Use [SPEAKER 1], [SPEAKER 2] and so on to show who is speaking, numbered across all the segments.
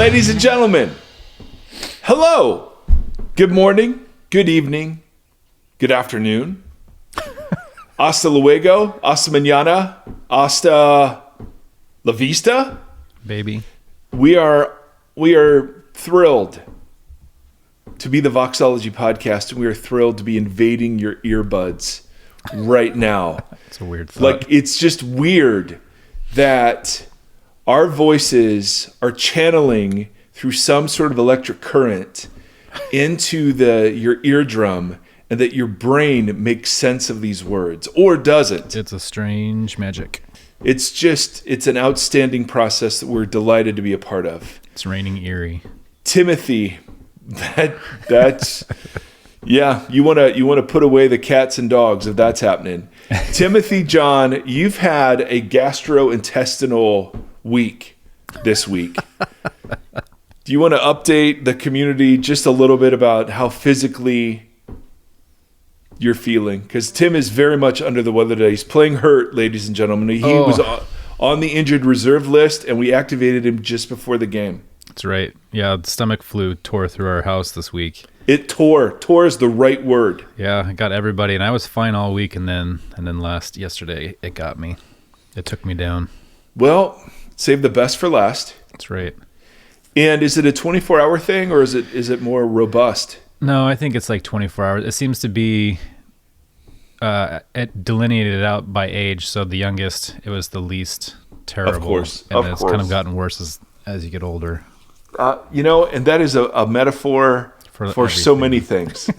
[SPEAKER 1] Ladies and gentlemen, hello. Good morning, good evening, good afternoon. Hasta luego, hasta mañana, hasta la vista.
[SPEAKER 2] Baby.
[SPEAKER 1] We are thrilled to be the Voxology podcast, and we are thrilled to be invading your earbuds right now.
[SPEAKER 2] It's a weird thought.
[SPEAKER 1] Like, it's just weird that our voices are channeling through some sort of electric current into your eardrum, and that your brain makes sense of these words or doesn't.
[SPEAKER 2] It's a strange magic.
[SPEAKER 1] It's an outstanding process that we're delighted to be a part of.
[SPEAKER 2] It's raining eerie.
[SPEAKER 1] Timothy, that's yeah, you want to put away the cats and dogs if that's happening. Timothy John, you've had a gastrointestinal week this week. Do you want to update the community just a little bit about how physically you're feeling? Because Tim is very much under the weather today. He's playing hurt, ladies and gentlemen. He was on the injured reserve list, and we activated him just before the game.
[SPEAKER 2] That's right. Yeah, the stomach flu tore through our house this week.
[SPEAKER 1] It tore. Tore is the right word.
[SPEAKER 2] Yeah, it got everybody, and I was fine all week, and then yesterday it got me. It took me down.
[SPEAKER 1] Well, save the best for last.
[SPEAKER 2] That's right.
[SPEAKER 1] And is it a 24-hour thing, or is it more robust?
[SPEAKER 2] No, I think it's like 24 hours. It seems to be it delineated out by age. So the youngest, it was the least terrible.
[SPEAKER 1] Of course.
[SPEAKER 2] And it's kind of gotten worse as you get older.
[SPEAKER 1] And that is a metaphor for so many things.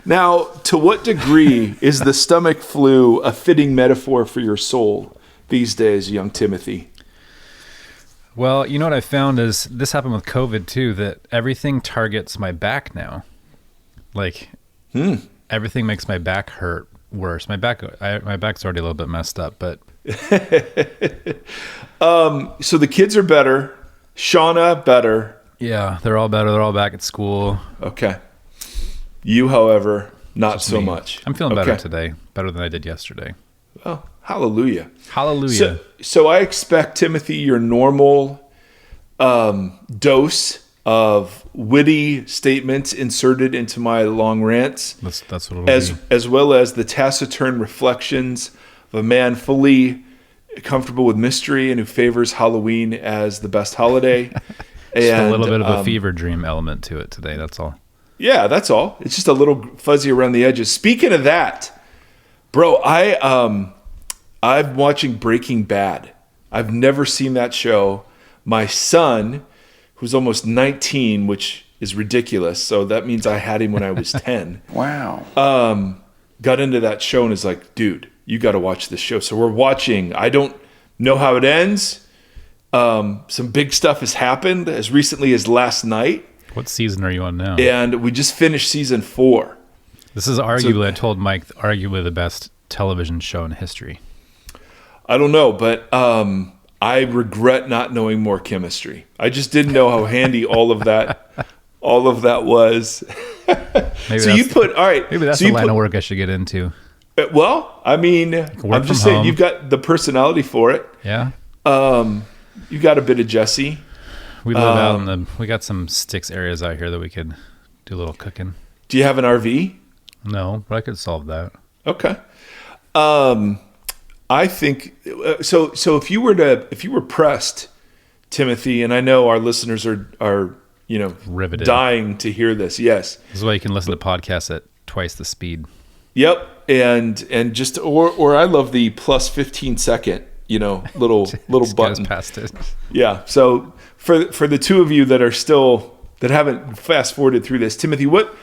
[SPEAKER 1] Now, to what degree is the stomach flu a fitting metaphor for your soul these days, young Timothy?
[SPEAKER 2] Well, you know what I found is this happened with COVID too, that everything targets my back now. Like everything makes my back hurt worse. My back's already a little bit messed up, but
[SPEAKER 1] so the kids are better. Shauna better.
[SPEAKER 2] Yeah, they're all better. They're all back at school.
[SPEAKER 1] Okay. You, however, not so much.
[SPEAKER 2] I'm feeling better today, better than I did yesterday.
[SPEAKER 1] Oh, hallelujah.
[SPEAKER 2] Hallelujah.
[SPEAKER 1] So I expect, Timothy, your normal dose of witty statements inserted into my long rants.
[SPEAKER 2] That's what it'll be.
[SPEAKER 1] As well as the taciturn reflections of a man fully comfortable with mystery and who favors Halloween as the best holiday.
[SPEAKER 2] Just a little bit of a fever dream element to it today, that's all.
[SPEAKER 1] Yeah, that's all. It's just a little fuzzy around the edges. Speaking of that, bro, I'm watching Breaking Bad. I've never seen that show. My son, who's almost 19, which is ridiculous, so that means I had him when I was 10.
[SPEAKER 3] Wow.
[SPEAKER 1] Got into that show and is like, dude, you got to watch this show. So we're watching. I don't know how it ends. Some big stuff has happened as recently as last night.
[SPEAKER 2] What season are you on now?
[SPEAKER 1] And we just finished season 4.
[SPEAKER 2] This is arguably, I told Mike, arguably the best television show in history. I
[SPEAKER 1] don't know, but I regret not knowing more chemistry. I just didn't know how handy all of that was.
[SPEAKER 2] Maybe
[SPEAKER 1] so
[SPEAKER 2] maybe that's the line of work I should get into.
[SPEAKER 1] Well, I mean, I'm just saying you've got the personality for it.
[SPEAKER 2] Yeah.
[SPEAKER 1] You got a bit of Jesse.
[SPEAKER 2] We live we got some sticks areas out here that we could do a little cooking.
[SPEAKER 1] Do you have an RV?
[SPEAKER 2] No, but I could solve that.
[SPEAKER 1] Okay. I think so. If you were pressed, Timothy, and I know our listeners are
[SPEAKER 2] riveted,
[SPEAKER 1] dying to hear this. Yes.
[SPEAKER 2] This is why you can listen to podcasts at twice the speed.
[SPEAKER 1] Yep. And just or I love the plus 15 second, little button
[SPEAKER 2] past it.
[SPEAKER 1] Yeah. So for the two of you that haven't fast forwarded through this, Timothy, what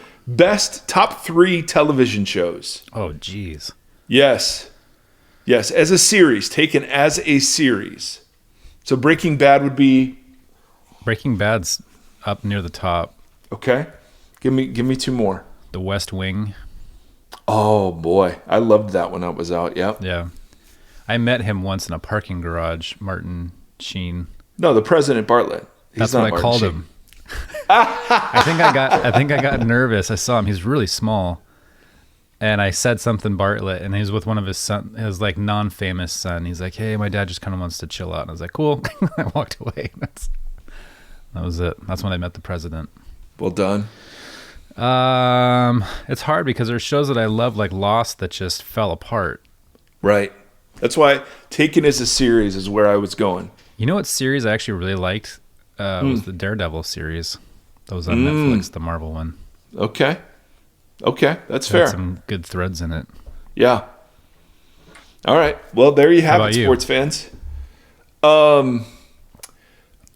[SPEAKER 1] top 3 television shows?
[SPEAKER 2] Oh, geez.
[SPEAKER 1] Yes. As a series, taken as a series. So Breaking Bad's
[SPEAKER 2] up near the top.
[SPEAKER 1] Okay. Give me 2 more.
[SPEAKER 2] The West Wing.
[SPEAKER 1] Oh boy, I loved that when that was out. Yep.
[SPEAKER 2] Yeah. I met him once in a parking garage, Martin Sheen.
[SPEAKER 1] No, the President Bartlett.
[SPEAKER 2] That's what I called him. I think I got nervous. I saw him. He's really small. And I said something Bartlett, and he was with one of his son, his like non-famous son. He's like, "Hey, my dad just kind of wants to chill out." And I was like, "Cool." I walked away. That was it. That's when I met the president.
[SPEAKER 1] Well done.
[SPEAKER 2] It's hard because there's shows that I love, like Lost, that just fell apart.
[SPEAKER 1] Right. That's why Taken as a series is where I was going.
[SPEAKER 2] You know what series I actually really liked? Was the Daredevil series. That was on Netflix, the Marvel one.
[SPEAKER 1] Okay, that's
[SPEAKER 2] It
[SPEAKER 1] fair.
[SPEAKER 2] had some good threads in it.
[SPEAKER 1] Yeah. All right. Well, there you have it, sports fans.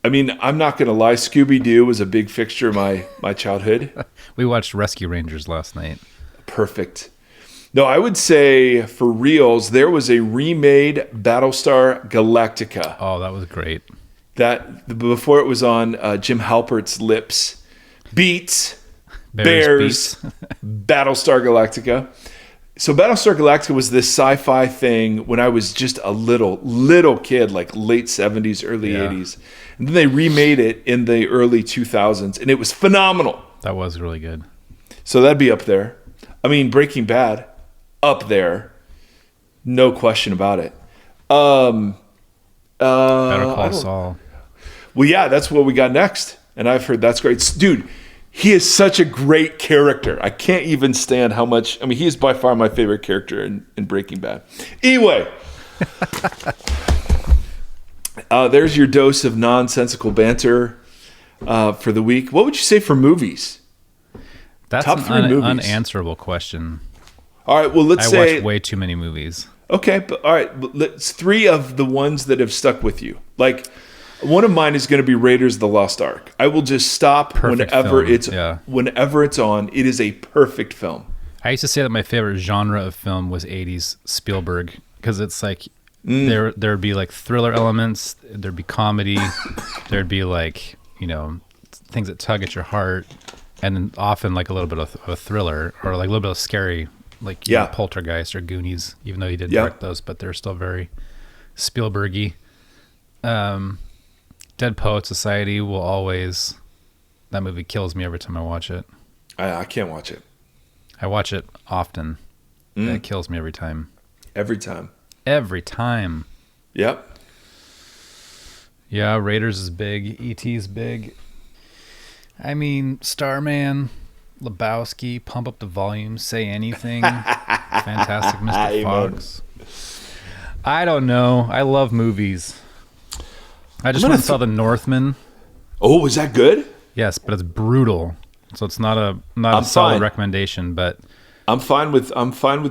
[SPEAKER 1] I mean, I'm not going to lie. Scooby-Doo was a big fixture of my childhood.
[SPEAKER 2] We watched Rescue Rangers last night.
[SPEAKER 1] Perfect. No, I would say for reals, there was a remade Battlestar Galactica.
[SPEAKER 2] Oh, that was great.
[SPEAKER 1] That before it was on Jim Halpert's lips. Beats.
[SPEAKER 2] Bears.
[SPEAKER 1] Battlestar Galactica. So Battlestar Galactica was this sci-fi thing when I was just a little kid, like late 70s, early 80s. And then they remade it in the early 2000s, and it was phenomenal.
[SPEAKER 2] That was really good.
[SPEAKER 1] So that'd be up there. I mean, Breaking Bad, up there. No question about it.
[SPEAKER 2] Better Call Saul.
[SPEAKER 1] Well, yeah, that's what we got next. And I've heard that's great. Dude, he is such a great character. I can't even stand how much. I mean, he is by far my favorite character in Breaking Bad. Anyway, there's your dose of nonsensical banter for the week. What would you say for movies?
[SPEAKER 2] That's
[SPEAKER 1] Top three movies.
[SPEAKER 2] Unanswerable question.
[SPEAKER 1] All right, well, let's
[SPEAKER 2] I
[SPEAKER 1] say...
[SPEAKER 2] watch way too many movies.
[SPEAKER 1] Okay, but all right, but let's three of the ones that have stuck with you. Like, one of mine is going to be Raiders of the Lost Ark. I will just stop whenever it's on. It is a perfect film.
[SPEAKER 2] I used to say that my favorite genre of film was 80s Spielberg, because it's like there'd be like thriller elements, there'd be comedy, there'd be like, you know, things that tug at your heart, and then often like a little bit of a thriller or like a little bit of scary, like you know, Poltergeist or Goonies, even though he didn't direct those, but they're still very Spielbergy. Dead Poet Society will always... That movie kills me every time I watch it.
[SPEAKER 1] I can't watch it.
[SPEAKER 2] I watch it often. It kills me every time.
[SPEAKER 1] Every time.
[SPEAKER 2] Every time.
[SPEAKER 1] Yep.
[SPEAKER 2] Yeah, Raiders is big. E.T.'s big. I mean, Starman, Lebowski, Pump Up the Volume, Say Anything, Fantastic Mr. Fox. I don't know. I love movies. I just went and saw The Northman.
[SPEAKER 1] Oh, was that good?
[SPEAKER 2] Yes, but it's brutal. So it's not a solid recommendation, but
[SPEAKER 1] I'm fine with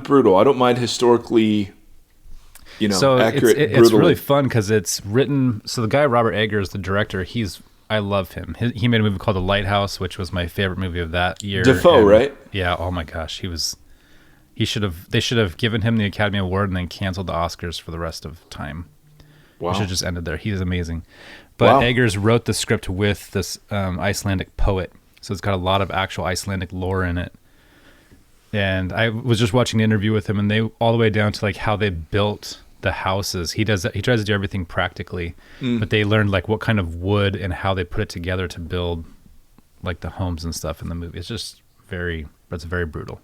[SPEAKER 1] brutal. I don't mind historically, accurate.
[SPEAKER 2] It's really fun because it's written. So the guy Robert Eggers, the director, I love him. He made a movie called The Lighthouse, which was my favorite movie of that year.
[SPEAKER 1] Defoe, right?
[SPEAKER 2] Yeah. Oh my gosh, they should have given him the Academy Award and then canceled the Oscars for the rest of time. Wow. We should have just ended there. He's amazing. But Eggers wrote the script with this Icelandic poet. So it's got a lot of actual Icelandic lore in it. And I was just watching an interview with him, and they all the way down to like how they built the houses. He tries to do everything practically, but they learned like what kind of wood and how they put it together to build like the homes and stuff in the movie. It's very brutal.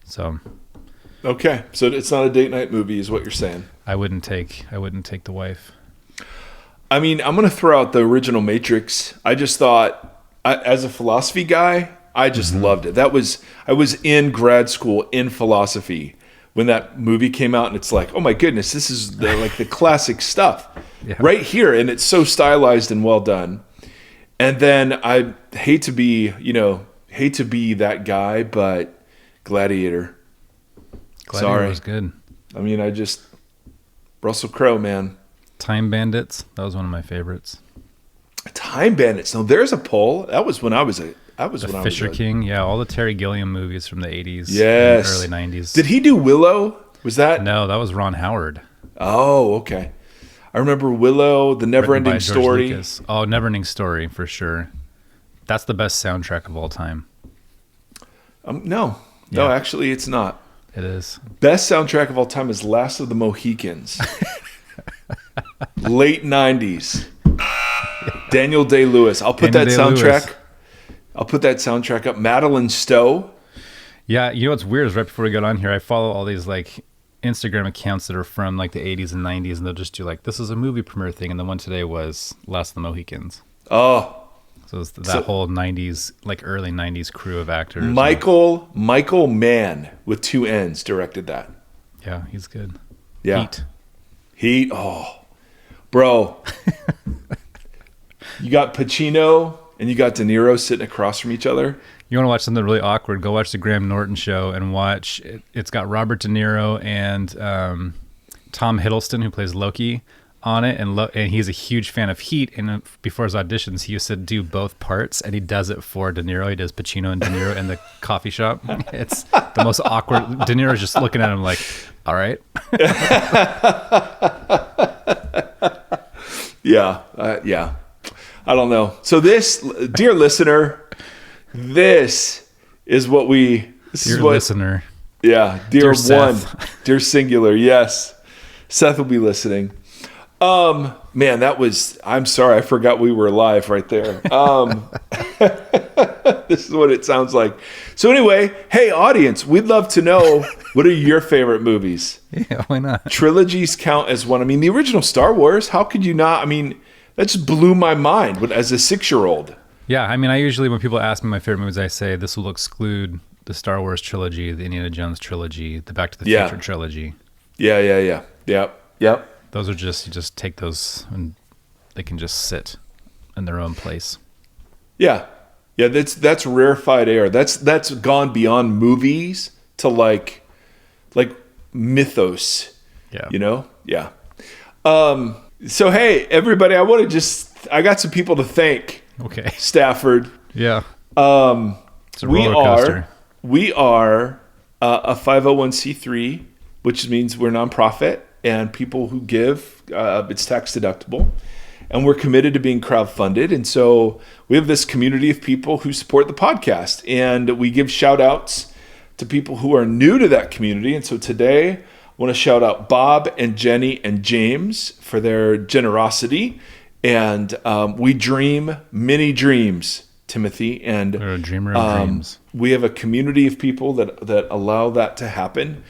[SPEAKER 2] So
[SPEAKER 1] okay, so it's not a date night movie, is what you're saying. I wouldn't take
[SPEAKER 2] the wife.
[SPEAKER 1] I mean, I'm going to throw out the original Matrix. I just thought, as a philosophy guy, I just loved it. I was in grad school in philosophy when that movie came out, and it's like, oh my goodness, this is the classic stuff right here, and it's so stylized and well done. And then I hate to be that guy, but Gladiator
[SPEAKER 2] was good.
[SPEAKER 1] I mean, Russell Crowe, man.
[SPEAKER 2] Time Bandits, that was one of my favorites.
[SPEAKER 1] Time Bandits. No, there's a pull. That was when I was
[SPEAKER 2] Fisher King, yeah, all the Terry Gilliam movies from the 80s,
[SPEAKER 1] yes,
[SPEAKER 2] and early 90s.
[SPEAKER 1] Did he do Willow? Was that?
[SPEAKER 2] No, that was Ron Howard.
[SPEAKER 1] Oh, okay. I remember Willow, The Neverending Story.
[SPEAKER 2] Lucas. Oh, Neverending Story for sure. That's the best soundtrack of all time.
[SPEAKER 1] No, actually, it's not.
[SPEAKER 2] It is.
[SPEAKER 1] Best soundtrack of all time is Last of the Mohicans. Late 90s. Daniel Day-Lewis. I'll put that soundtrack up. Madeline Stowe.
[SPEAKER 2] Yeah, you know what's weird is right before we got on here, I follow all these like Instagram accounts that are from like the 80s and 90s, and they'll just do like, this is a movie premiere thing, and the one today was Last of the Mohicans.
[SPEAKER 1] Oh,
[SPEAKER 2] So it's that whole 90s, like early 90s crew of actors.
[SPEAKER 1] Michael Mann with 2 N's directed that.
[SPEAKER 2] Yeah, he's good.
[SPEAKER 1] Yeah. Heat. Oh, bro. You got Pacino and you got De Niro sitting across from each other.
[SPEAKER 2] You want to watch something really awkward, go watch the Graham Norton show and watch, it's got Robert De Niro and Tom Hiddleston, who plays Loki, on it. And he's a huge fan of Heat. And before his auditions, he used to do both parts, and he does it for De Niro. He does Pacino and De Niro in the coffee shop. It's the most awkward. De Niro's just looking at him like, all right.
[SPEAKER 1] Yeah. I don't know. So this, dear listener, this is what we...
[SPEAKER 2] Dear listener.
[SPEAKER 1] Yeah. Dear one. Dear singular. Yes. Seth will be listening. Man, I'm sorry. I forgot we were live right there. This is what it sounds like. So anyway, hey audience, we'd love to know, what are your favorite movies?
[SPEAKER 2] Yeah, why not?
[SPEAKER 1] Trilogies count as one. I mean, the original Star Wars, how could you not? I mean, that just blew my mind as a 6-year-old.
[SPEAKER 2] Yeah, I mean, I usually, when people ask me my favorite movies, I say this will exclude the Star Wars trilogy, the Indiana Jones trilogy, the Back to the Future trilogy.
[SPEAKER 1] Yeah. Yep.
[SPEAKER 2] Those are you just take those and they can just sit in their own place.
[SPEAKER 1] Yeah. That's rarefied air. That's gone beyond movies to like mythos.
[SPEAKER 2] Yeah.
[SPEAKER 1] You know? Yeah. So hey, everybody, I got some people to thank.
[SPEAKER 2] Okay.
[SPEAKER 1] Stafford.
[SPEAKER 2] Yeah. It's a roller coaster.
[SPEAKER 1] We are a 501c3, which means we're a nonprofit, and people who give, it's tax deductible. And we're committed to being crowdfunded. And so we have this community of people who support the podcast. And we give shout outs to people who are new to that community. And so today I want to shout out Bob and Jenny and James for their generosity. And we dream many dreams, Timothy. And
[SPEAKER 2] we're a dreamer of dreams.
[SPEAKER 1] We have a community of people that allow that to happen.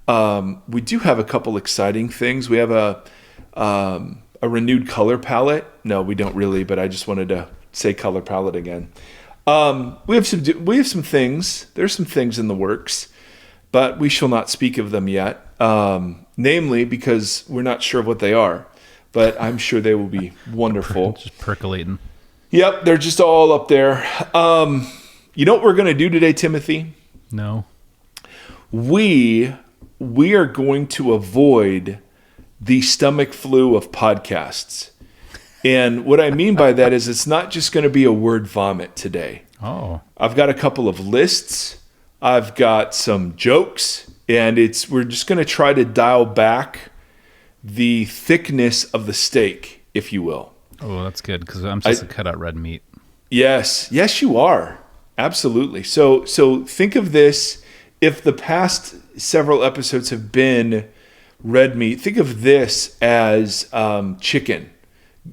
[SPEAKER 1] We do have a couple exciting things. We have a renewed color palette. No, we don't really, but I just wanted to say color palette again. We have some things. There's some things in the works, but we shall not speak of them yet. Namely, because we're not sure of what they are, but I'm sure they will be wonderful.
[SPEAKER 2] Just percolating.
[SPEAKER 1] Yep, they're just all up there. You know what we're going to do today, Timothy?
[SPEAKER 2] No.
[SPEAKER 1] We are going to avoid the stomach flu of podcasts. And what I mean by that is it's not just going to be a word vomit today.
[SPEAKER 2] Oh.
[SPEAKER 1] I've got a couple of lists. I've got some jokes, and we're just going to try to dial back the thickness of the steak, if you will.
[SPEAKER 2] Oh, that's good, because I'm supposed to cut out red meat.
[SPEAKER 1] Yes, you are. Absolutely. So think of this. If the past several episodes have been red meat, think of this as chicken.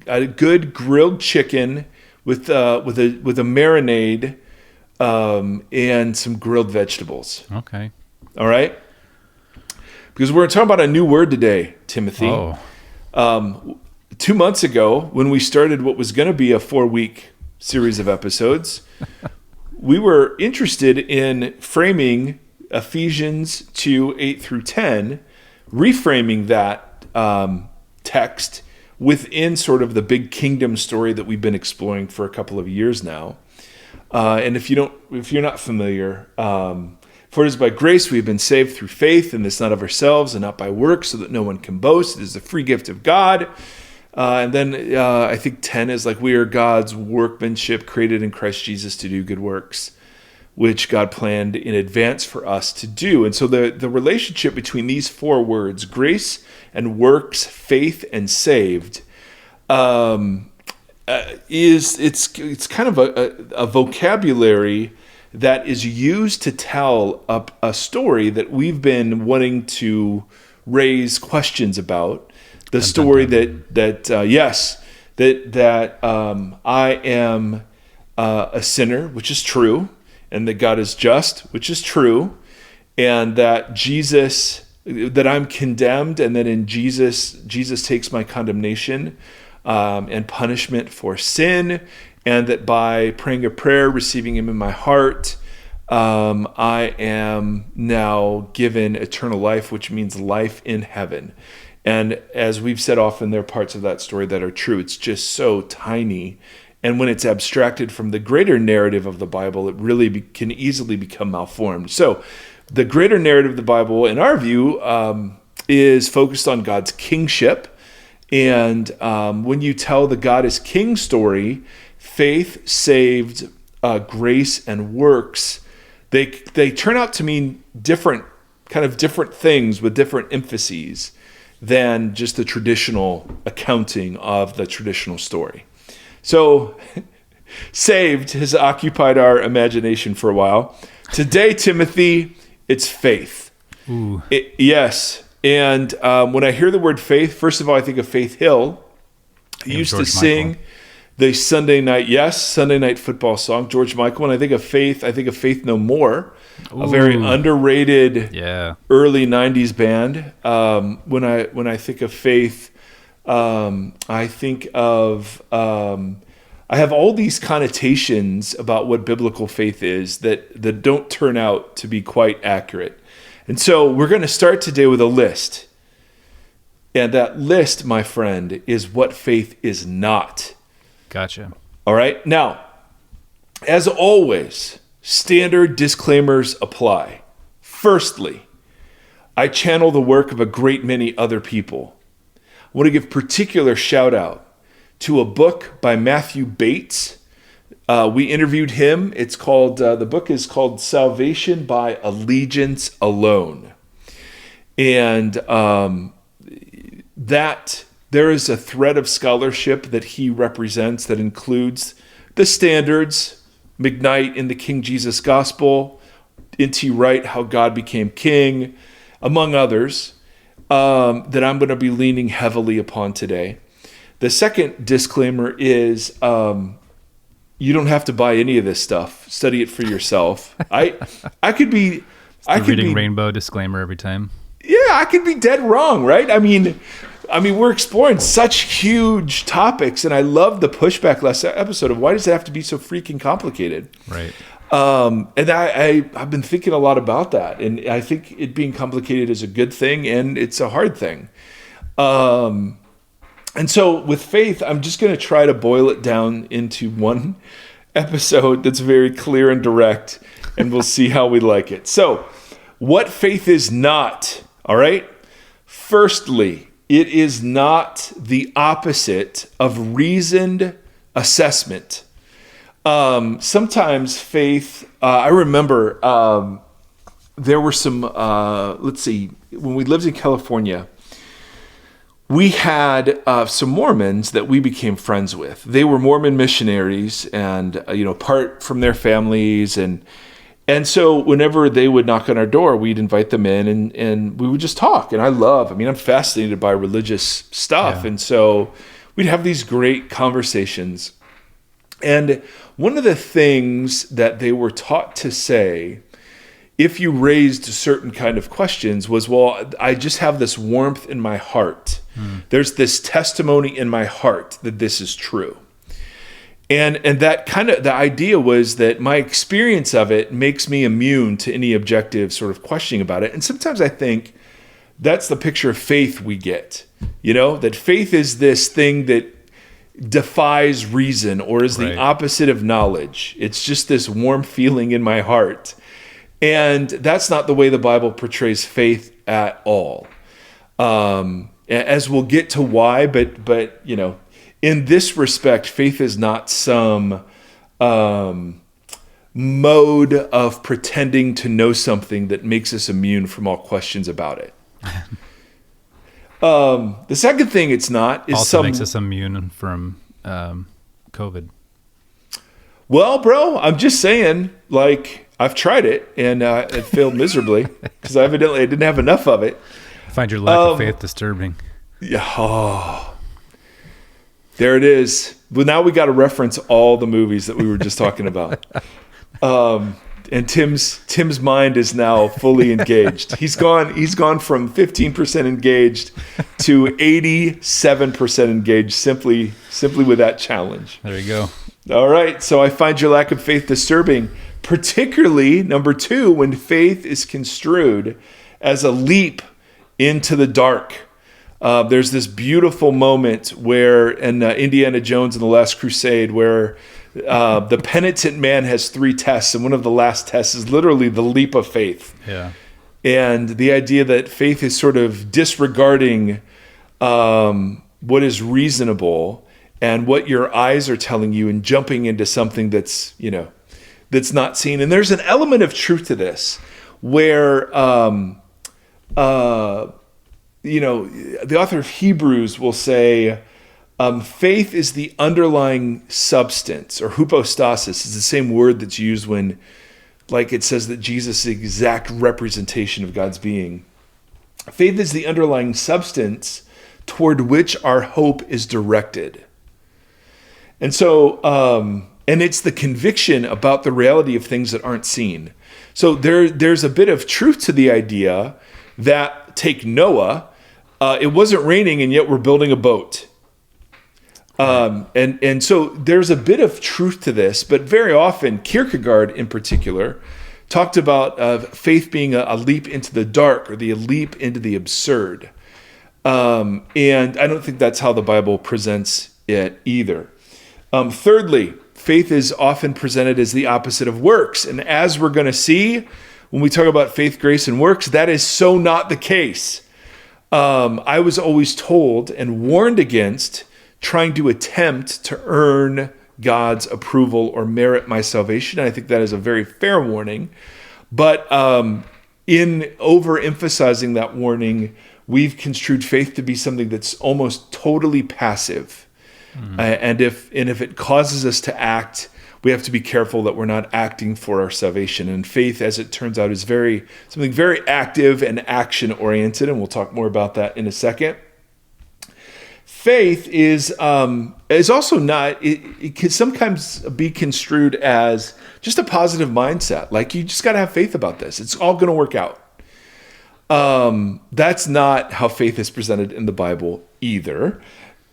[SPEAKER 1] A good grilled chicken with a marinade and some grilled vegetables.
[SPEAKER 2] Okay.
[SPEAKER 1] All right? Because we're talking about a new word today, Timothy.
[SPEAKER 2] Oh.
[SPEAKER 1] 2 months ago, when we started what was going to be a 4-week series of episodes, we were interested in framing Ephesians 2, 8 through 10, reframing that text within sort of the big kingdom story that we've been exploring for a couple of years now. And if you're not familiar, for it is by grace we have been saved through faith, and this not of ourselves and not by works, so that no one can boast. It is the free gift of God. And then I think 10 is like, we are God's workmanship created in Christ Jesus to do good works, which God planned in advance for us to do. And so the relationship between these 4 words, grace and works, faith and saved, it's kind of a vocabulary that is used to tell a story that we've been wanting to raise questions about. The story that I am a sinner, which is true, and that God is just, which is true, and that that I'm condemned, and that in Jesus takes my condemnation and punishment for sin, and that by praying a prayer, receiving him in my heart, I am now given eternal life, which means life in heaven. And as we've said often, there are parts of that story that are true. It's just so tiny. And when it's abstracted from the greater narrative of the Bible, it really can easily become malformed. So the greater narrative of the Bible, in our view, is focused on God's kingship. And when you tell the God is king story, faith, saved, grace, and works, they turn out to mean different things with different emphases than just the traditional accounting of the traditional story. So saved has occupied our imagination for a while. Today, Timothy, it's faith.
[SPEAKER 2] Ooh.
[SPEAKER 1] Yes. And when I hear the word faith, first of all, I think of Faith Hill, who used to sing the Sunday night football song, George Michael. And I think of Faith No More, a very underrated early 90s band. When I think of faith, I think of I have all these connotations about what biblical faith is that don't turn out to be quite accurate. And so we're going to start today with a list. And that list, my friend, is what faith is not.
[SPEAKER 2] Gotcha.
[SPEAKER 1] All right. Now, as always, standard disclaimers apply. Firstly, I channel the work of a great many other people. I want to give particular shout out to a book by Matthew Bates. We interviewed him. It's called, the book is called Salvation by Allegiance Alone. And that there is a thread of scholarship that he represents that includes the standards, McKnight in the King Jesus Gospel, N.T. Wright, How God Became King, among others, that I'm going to be leaning heavily upon today. The second disclaimer is you don't have to buy any of this stuff. Study it for yourself. I could be
[SPEAKER 2] reading rainbow disclaimer every time.
[SPEAKER 1] Yeah, I could be dead wrong, right? I mean, we're exploring such huge topics, and I love the pushback last episode of why does it have to be so freaking complicated?
[SPEAKER 2] Right.
[SPEAKER 1] And I've been thinking a lot about that, and I think it being complicated is a good thing, and it's a hard thing. And so with faith, I'm just going to try to boil it down into one episode that's very clear and direct, and we'll see how we like it. So, what faith is not, all right? Firstly, it is not the opposite of reasoned assessment. Sometimes faith, I remember there were some, when we lived in California, we had some Mormons that we became friends with. They were Mormon missionaries and, apart from their families. And so whenever they would knock on our door, we'd invite them in and we would just talk. And I'm fascinated by religious stuff. Yeah. And so we'd have these great conversations. And one of the things that they were taught to say, if you raised certain kind of questions, was, well, I just have this warmth in my heart. There's this testimony in my heart that this is true. And that kind of, the idea was that my experience of it makes me immune to any objective sort of questioning about it. And sometimes I think that's the picture of faith we get, that faith is this thing that defies reason or is the opposite of knowledge. It's just this warm feeling in my heart. And that's not the way the Bible portrays faith at all. As we'll get to why, but in this respect, faith is not some mode of pretending to know something that makes us immune from all questions about it. The second thing it's not is
[SPEAKER 2] also makes us immune from COVID.
[SPEAKER 1] Well, bro, I'm just saying, I've tried it and it failed miserably because I didn't have enough of it.
[SPEAKER 2] I find your lack of faith disturbing.
[SPEAKER 1] Yeah. Oh, there it is. Well, now we got to reference all the movies that we were just talking about. and Tim's mind is now fully engaged. He's gone from 15% engaged to 87% engaged simply with that challenge.
[SPEAKER 2] There you go.
[SPEAKER 1] All right, so I find your lack of faith disturbing, particularly, number 2, when faith is construed as a leap into the dark. There's this beautiful moment where in Indiana Jones and the Last Crusade where the penitent man has 3 tests, and one of the last tests is literally the leap of faith.
[SPEAKER 2] Yeah.
[SPEAKER 1] And the idea that faith is sort of disregarding what is reasonable and what your eyes are telling you and jumping into something that's not seen. And there's an element of truth to this where, the author of Hebrews will say, faith is the underlying substance, or hypostasis is the same word that's used when, like it says that Jesus is the exact representation of God's being. Faith is the underlying substance toward which our hope is directed. And so, and it's the conviction about the reality of things that aren't seen. So there's a bit of truth to the idea that, take Noah, it wasn't raining and yet we're building a boat. And so there's a bit of truth to this, but very often Kierkegaard in particular talked about faith being a leap into the dark or the leap into the absurd. And I don't think that's how the Bible presents it either. Thirdly, faith is often presented as the opposite of works. And as we're going to see when we talk about faith, grace, and works, that is so not the case. I was always told and warned against trying to attempt to earn God's approval or merit my salvation. I think that is a very fair warning. But in overemphasizing that warning, we've construed faith to be something that's almost totally passive. And if it causes us to act, we have to be careful that we're not acting for our salvation. And faith, as it turns out, is something very active and action-oriented, and we'll talk more about that in a second. Faith is also not, it can sometimes be construed as just a positive mindset. Like, you just got to have faith about this. It's all going to work out. That's not how faith is presented in the Bible either.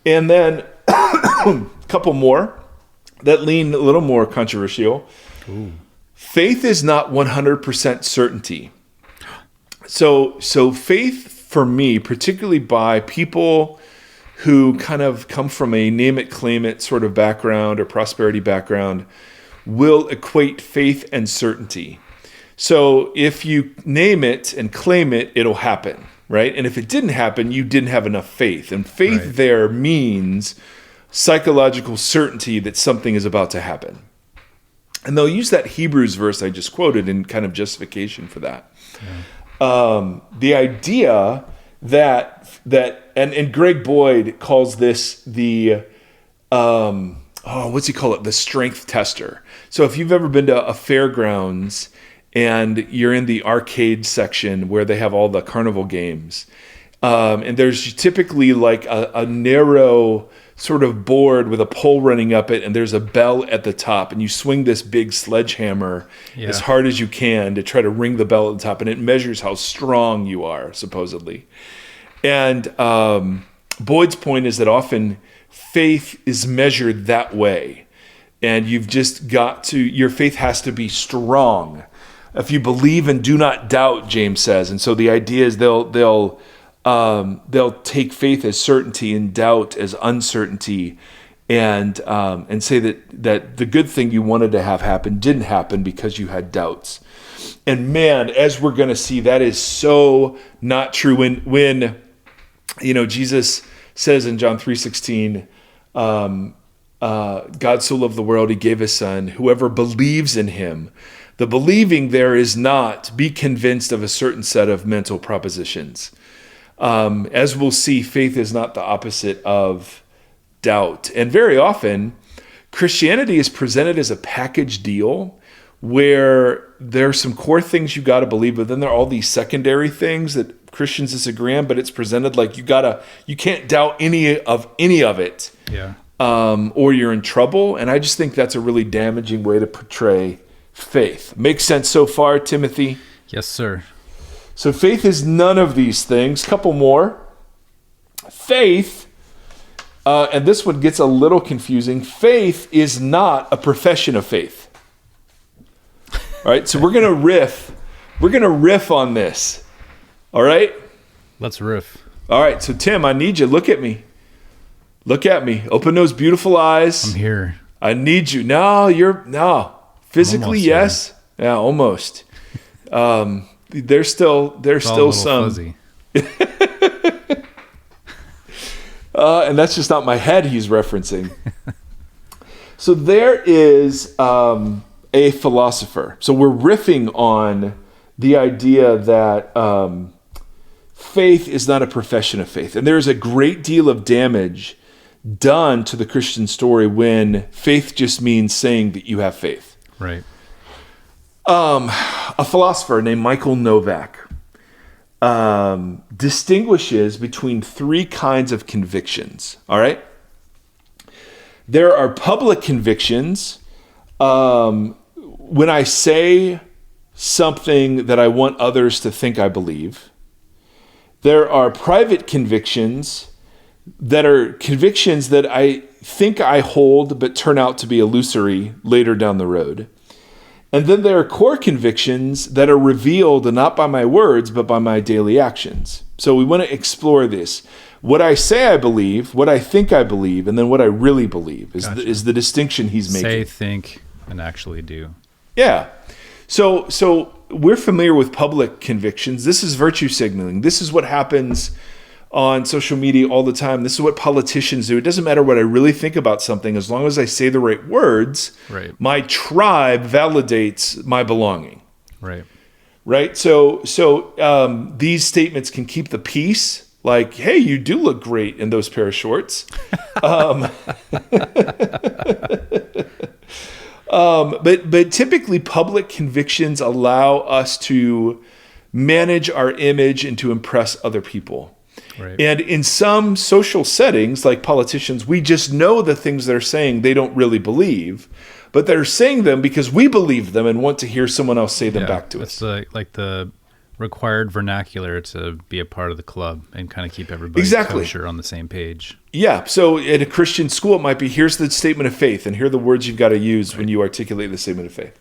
[SPEAKER 1] And then a couple more that lean a little more controversial. Ooh. Faith is not 100% certainty. So faith for me, particularly by people who kind of come from a name it, claim it sort of background or prosperity background, will equate faith and certainty. So if you name it and claim it, it'll happen, right? And if it didn't happen, you didn't have enough faith. And faith there means psychological certainty that something is about to happen. And they'll use that Hebrews verse I just quoted in kind of justification for that. Yeah. The idea that and Greg Boyd calls this the what's he call it? The strength tester. So if you've ever been to a fairgrounds and you're in the arcade section where they have all the carnival games, and there's typically like a narrow sort of board with a pole running up it, and there's a bell at the top, and you swing this big sledgehammer as hard as you can to try to ring the bell at the top, and it measures how strong you are, supposedly. And Boyd's point is that often faith is measured that way, and you've just got to, your faith has to be strong. If you believe and do not doubt, James says, and so the idea is they'll take faith as certainty and doubt as uncertainty, and say that the good thing you wanted to have happen didn't happen because you had doubts. And man, as we're going to see, that is so not true. When Jesus says in John 3:16, God so loved the world, he gave his son. Whoever believes in him. The believing there is not be convinced of a certain set of mental propositions. As we'll see, faith is not the opposite of doubt. And very often, Christianity is presented as a package deal where there are some core things you got to believe, but then there are all these secondary things that Christians disagree on, but it's presented like you can't doubt any of it. Yeah. Or you're in trouble. And I just think that's a really damaging way to portray faith. Makes sense so far, Timothy?
[SPEAKER 2] Yes, sir.
[SPEAKER 1] So faith is none of these things. Couple more. Faith, and this one gets a little confusing. Faith is not a profession of faith. All right, so we're gonna riff. We're gonna riff on this. All right.
[SPEAKER 2] Let's riff.
[SPEAKER 1] All right. So Tim, I need you. Look at me. Look at me. Open those beautiful eyes.
[SPEAKER 2] I'm here.
[SPEAKER 1] I need you. No. Physically,
[SPEAKER 2] almost
[SPEAKER 1] yes. Here. Yeah, almost. There's still some.
[SPEAKER 2] Fuzzy.
[SPEAKER 1] And that's just not my head he's referencing. So there is a philosopher. So we're riffing on the idea that faith is not a profession of faith. And there is a great deal of damage done to the Christian story when faith just means saying that you have faith.
[SPEAKER 2] Right.
[SPEAKER 1] A philosopher named Michael Novak distinguishes between three kinds of convictions. All right. There are public convictions. When I say something that I want others to think I believe. There are private convictions that are convictions that I think I hold but turn out to be illusory later down the road. And then there are core convictions that are revealed not by my words, but by my daily actions. So we want to explore this. What I say I believe, what I think I believe, and then what I really believe is the distinction he's making.
[SPEAKER 2] Say, think, and actually do.
[SPEAKER 1] Yeah. So we're familiar with public convictions. This is virtue signaling. This is what happens on social media all the time. This is what politicians do. It doesn't matter what I really think about something. As long as I say the right words,
[SPEAKER 2] right,
[SPEAKER 1] my tribe validates my belonging.
[SPEAKER 2] Right.
[SPEAKER 1] Right. So these statements can keep the peace. Like, hey, you do look great in those pair of shorts. But typically public convictions allow us to manage our image and to impress other people.
[SPEAKER 2] Right.
[SPEAKER 1] And in some social settings, like politicians, we just know the things they're saying they don't really believe, but they're saying them because we believe them and want to hear someone else say them back to us.
[SPEAKER 2] It's like the required vernacular to be a part of the club and kind of keep everybody kosher on the same page.
[SPEAKER 1] Yeah. So in a Christian school, it might be, here's the statement of faith, and here are the words you've got to use when you articulate the statement of faith.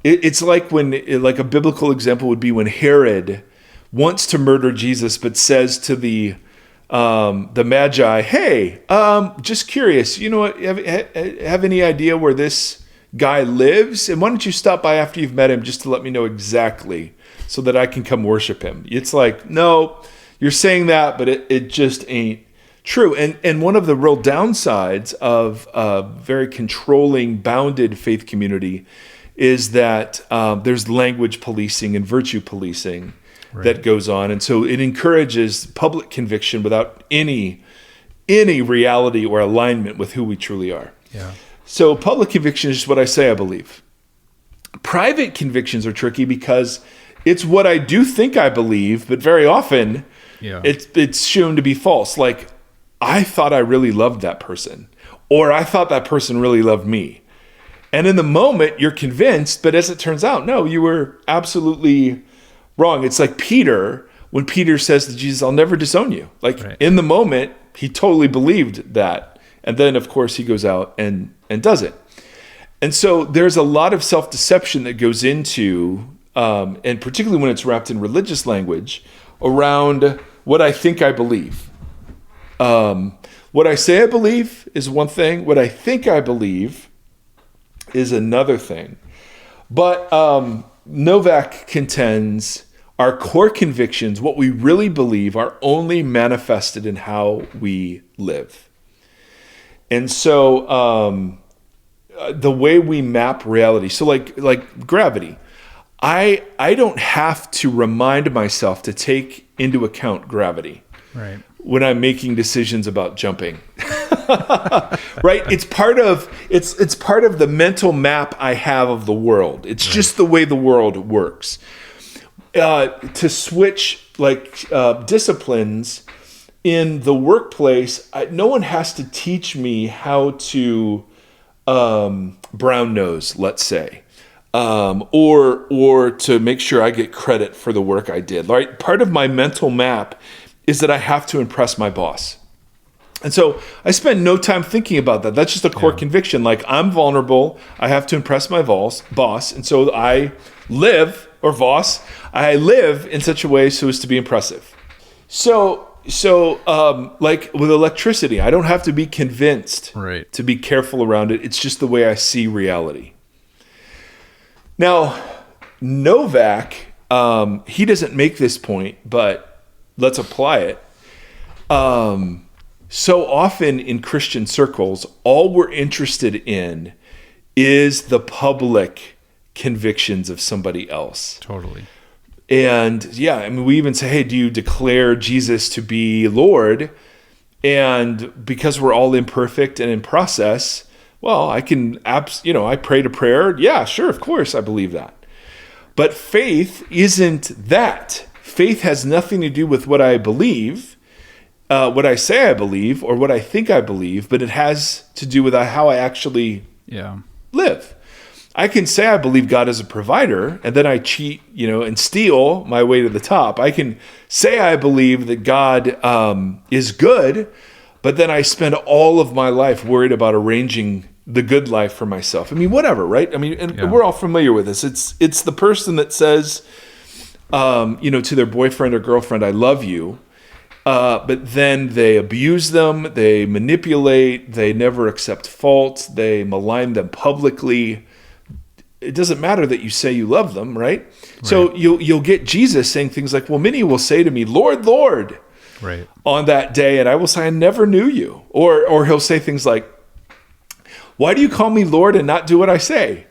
[SPEAKER 1] It's like like a biblical example would be when Herod wants to murder Jesus, but says to the Magi, hey, just curious, you know what, have any idea where this guy lives? And why don't you stop by after you've met him just to let me know exactly so that I can come worship him? It's like, no, you're saying that, but it just ain't true. And one of the real downsides of a very controlling, bounded faith community is that there's language policing and virtue policing that goes on. And so it encourages public conviction without any reality or alignment with who we truly are.
[SPEAKER 2] Yeah.
[SPEAKER 1] So public conviction is just what I say I believe. Private convictions are tricky because it's what I do think I believe, but very often it's shown to be false. Like, I thought I really loved that person, or I thought that person really loved me. And in the moment, you're convinced, but as it turns out, no, you were absolutely wrong. It's like Peter, when Peter says to Jesus, I'll never disown you. Like, in the moment, he totally believed that. And then, of course, he goes out and does it. And so there's a lot of self-deception that goes into, and particularly when it's wrapped in religious language, around what I think I believe. What I say I believe is one thing. What I think I believe is another thing. But Novak contends our core convictions, what we really believe, are only manifested in how we live. And so the way we map reality, so like gravity, I don't have to remind myself to take into account gravity when I'm making decisions about jumping. Right? It's part of the mental map I have of the world. It's just the way the world works. To switch disciplines in the workplace, no one has to teach me how to brown nose, let's say, or to make sure I get credit for the work I did. Right? Part of my mental map is that I have to impress my boss. And so I spend no time thinking about that. That's just a core conviction. Like, I'm vulnerable. I have to impress my boss. And so I live in such a way so as to be impressive. So like with electricity, I don't have to be convinced to be careful around it. It's just the way I see reality. Now, Novak, he doesn't make this point, but let's apply it. So often in Christian circles, all we're interested in is the public convictions of somebody else.
[SPEAKER 2] Totally.
[SPEAKER 1] And we even say, hey, do you declare Jesus to be Lord? And because we're all imperfect and in process, well, I can, I prayed a prayer. Yeah, sure, of course, I believe that. But faith isn't that. Faith has nothing to do with what I believe, what I say I believe, or what I think I believe, but it has to do with how I actually live. I can say I believe God is a provider, and then I cheat, and steal my way to the top. I can say I believe that God is good, but then I spend all of my life worried about arranging the good life for myself. I mean, whatever, right? I mean, and we're all familiar with this. It's the person that says, to their boyfriend or girlfriend, I love you, but then they abuse them, they manipulate, they never accept fault, they malign them publicly. It doesn't matter that you say you love them, right? So you'll get Jesus saying things like, well, many will say to me, Lord, Lord, on that day, and I will say, I never knew you. Or he'll say things like, why do you call me Lord and not do what I say?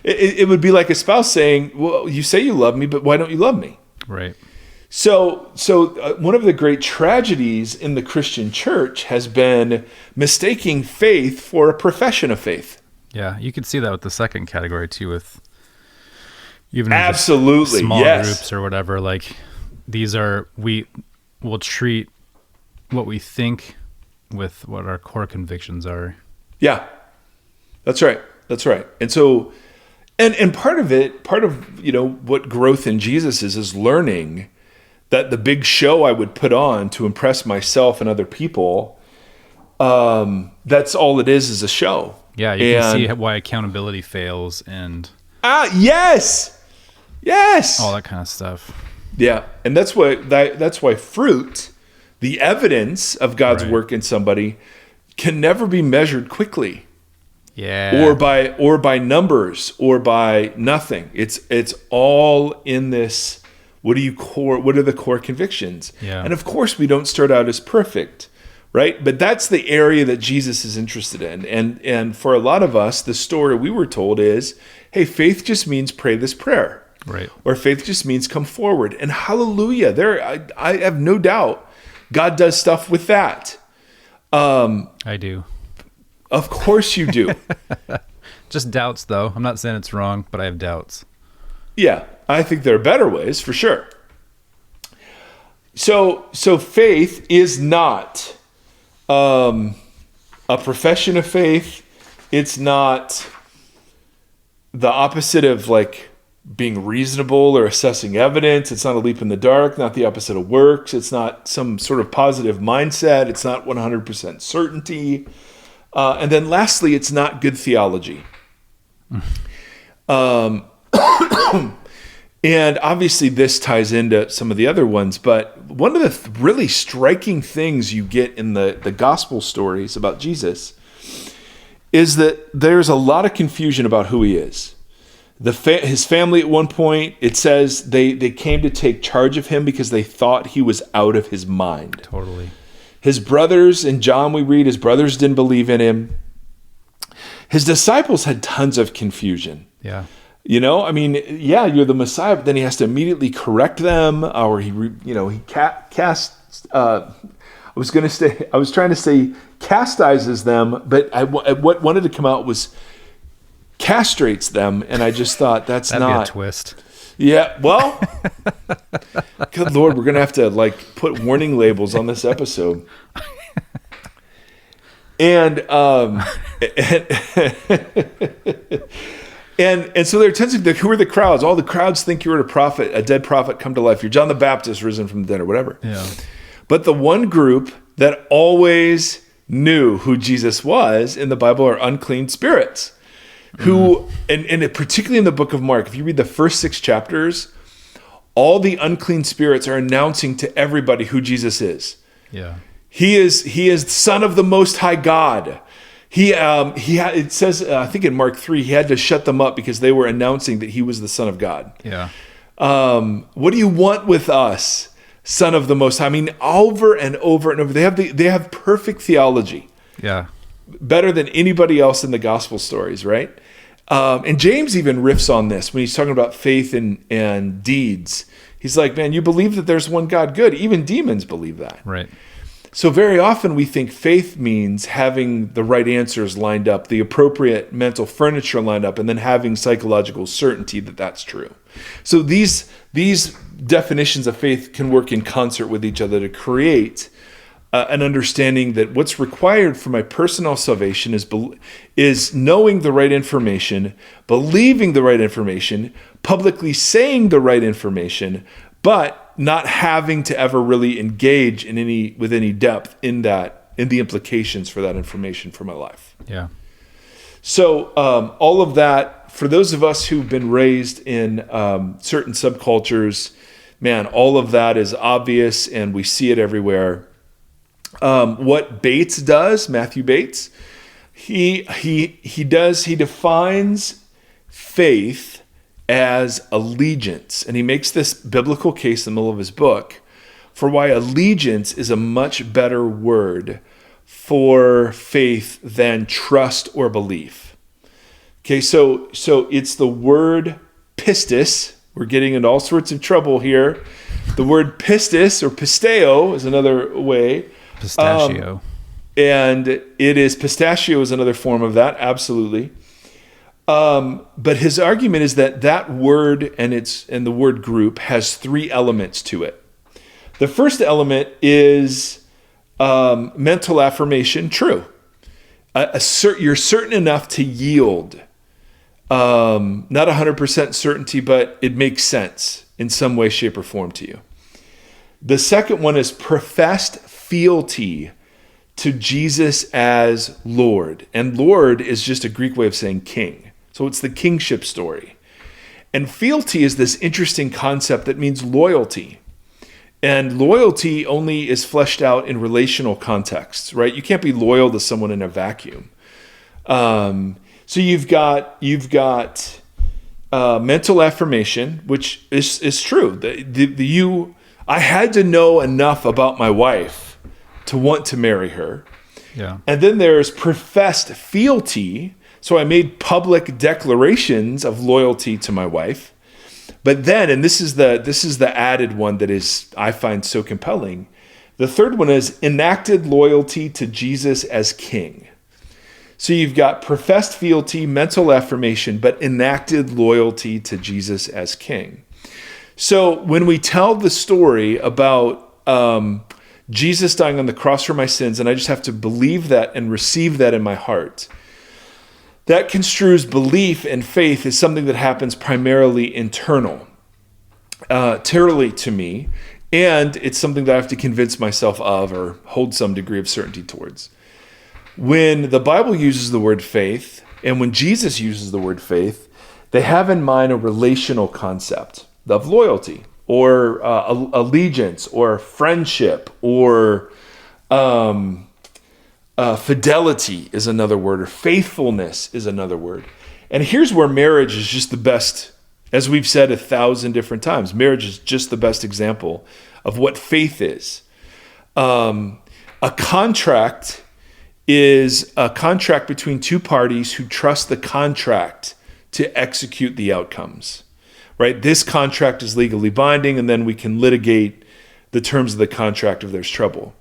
[SPEAKER 1] It would be like a spouse saying, well, you say you love me, but why don't you love me?
[SPEAKER 2] Right.
[SPEAKER 1] So one of the great tragedies in the Christian church has been mistaking faith for a profession of faith.
[SPEAKER 2] Yeah, you could see that with the second category too, with even
[SPEAKER 1] absolutely
[SPEAKER 2] small groups or whatever. Like we will treat what we think with what our core convictions are. Yeah,
[SPEAKER 1] that's right. And so, and part of what growth in Jesus is learning that the big show I would put on to impress myself and other people, that's all it is a show.
[SPEAKER 2] Yeah, you can see why accountability fails and
[SPEAKER 1] yes,
[SPEAKER 2] all that kind of stuff.
[SPEAKER 1] Yeah, and that's why fruit, the evidence of God's work in somebody, can never be measured quickly.
[SPEAKER 2] Yeah,
[SPEAKER 1] or by numbers or by nothing. It's all in this. What are the core convictions?
[SPEAKER 2] Yeah,
[SPEAKER 1] and of course we don't start out as perfect. Right? But that's the area that Jesus is interested in. And for a lot of us, the story we were told is, hey, faith just means pray this prayer.
[SPEAKER 2] Right.
[SPEAKER 1] Or faith just means come forward. And hallelujah, I have no doubt God does stuff with that.
[SPEAKER 2] I do.
[SPEAKER 1] Of course you do.
[SPEAKER 2] Just doubts, though. I'm not saying it's wrong, but I have doubts.
[SPEAKER 1] Yeah, I think there are better ways, for sure. So faith is not a profession of faith. It's not the opposite of like being reasonable or assessing evidence. It's not a leap in the dark, not the opposite of works. It's not some sort of positive mindset. It's not 100% certainty. And then lastly, it's not good theology. And obviously this ties into some of the other ones, but one of the really striking things you get in the gospel stories about Jesus is that there's a lot of confusion about who he is. His family at one point, it says they came to take charge of him because they thought he was out of his mind.
[SPEAKER 2] Totally.
[SPEAKER 1] His brothers, in John we read, his brothers didn't believe in him. His disciples had tons of confusion.
[SPEAKER 2] Yeah.
[SPEAKER 1] You're the Messiah, but then he has to immediately correct them, or he casts. I was trying to say chastises them, but what wanted to come out was castrates them, and I just thought that'd
[SPEAKER 2] be a twist.
[SPEAKER 1] Yeah, well, good Lord, we're gonna have to put warning labels on this episode, and And so there tends to be, who are the crowds? All the crowds think you're a prophet, a dead prophet come to life. You're John the Baptist risen from the dead or whatever.
[SPEAKER 2] Yeah.
[SPEAKER 1] But the one group that always knew who Jesus was in the Bible are unclean spirits. Who, and particularly in the book of Mark, if you read the first 6 chapters, all the unclean spirits are announcing to everybody who Jesus is.
[SPEAKER 2] Yeah.
[SPEAKER 1] He is Son of the Most High God. It says, I think in Mark 3, he had to shut them up because they were announcing that he was the Son of God.
[SPEAKER 2] Yeah.
[SPEAKER 1] What do you want with us, Son of the Most High? I mean, over and over and over. They have perfect theology.
[SPEAKER 2] Yeah.
[SPEAKER 1] Better than anybody else in the gospel stories, right? And James even riffs on this when he's talking about faith and deeds. He's like, man, you believe that there's one God, good. Even demons believe that.
[SPEAKER 2] Right.
[SPEAKER 1] So very often we think faith means having the right answers lined up, the appropriate mental furniture lined up, and then having psychological certainty that that's true. So these definitions of faith can work in concert with each other to create an understanding that what's required for my personal salvation is knowing the right information, believing the right information, publicly saying the right information, but not having to ever really engage with any depth in the implications for that information for my life.
[SPEAKER 2] Yeah.
[SPEAKER 1] So all of that, for those of us who've been raised in certain subcultures, man, all of that is obvious and we see it everywhere. What Bates does, Matthew Bates, he defines faith as allegiance, and he makes this biblical case in the middle of his book for why allegiance is a much better word for faith than trust or belief. Okay, so it's the word pistis. We're getting into all sorts of trouble here. The word pistis or pisteo is another way.
[SPEAKER 2] Pistachio.
[SPEAKER 1] And it is, pistachio is another form of that, absolutely. But his argument is that word and the word group has 3 elements to it. The first element is mental affirmation, true. You're certain enough to yield. Not 100% certainty, but it makes sense in some way, shape, or form to you. The second one is professed fealty to Jesus as Lord. And Lord is just a Greek way of saying king. So it's the kingship story. And fealty is this interesting concept that means loyalty. And loyalty only is fleshed out in relational contexts, right? You can't be loyal to someone in a vacuum. So you've got mental affirmation, which is true. I had to know enough about my wife to want to marry her.
[SPEAKER 2] Yeah. And
[SPEAKER 1] then there's professed fealty. So I made public declarations of loyalty to my wife. But then, and this is the added one that is, I find so compelling. The third one is enacted loyalty to Jesus as king. So you've got professed fealty, mental affirmation, but enacted loyalty to Jesus as king. So when we tell the story about Jesus dying on the cross for my sins, and I just have to believe that and receive that in my heart, that construes belief and faith as something that happens primarily internal, terribly to me, and it's something that I have to convince myself of or hold some degree of certainty towards. When the Bible uses the word faith, and when Jesus uses the word faith, they have in mind a relational concept of loyalty, or allegiance, or friendship, or fidelity is another word, or faithfulness is another word. And here's where marriage is just the best, as we've said 1,000 different times, marriage is just the best example of what faith is. A contract is a contract between two parties who trust the contract to execute the outcomes. Right? This contract is legally binding, and then we can litigate the terms of the contract if there's trouble.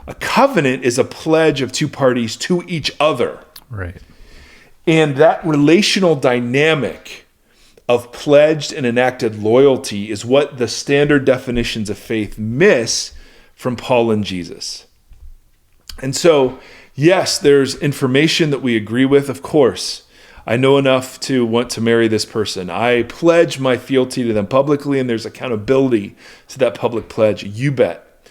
[SPEAKER 1] A covenant is a pledge of two parties to each other.
[SPEAKER 2] Right.
[SPEAKER 1] And that relational dynamic of pledged and enacted loyalty is what the standard definitions of faith miss from Paul and Jesus. And so, yes, there's information that we agree with, of course. I know enough to want to marry this person. I pledge my fealty to them publicly, and there's accountability to that public pledge. You bet.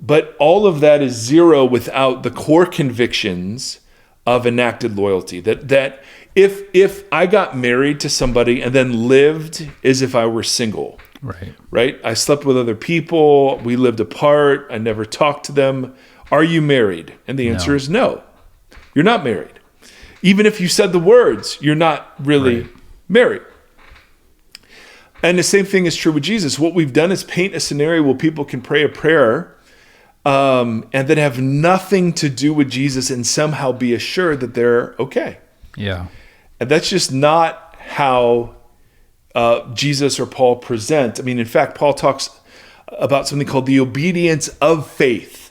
[SPEAKER 1] But all of that is zero without the core convictions of enacted loyalty. That if I got married to somebody and then lived as if I were single, right? I slept with other people. We lived apart. I never talked to them. Are you married? And the answer is no. You're not married. Even if you said the words, you're not really married. And the same thing is true with Jesus. What we've done is paint a scenario where people can pray a prayer and then have nothing to do with Jesus and somehow be assured that they're okay.
[SPEAKER 2] Yeah.
[SPEAKER 1] And that's just not how Jesus or Paul present. I mean, in fact, Paul talks about something called the obedience of faith.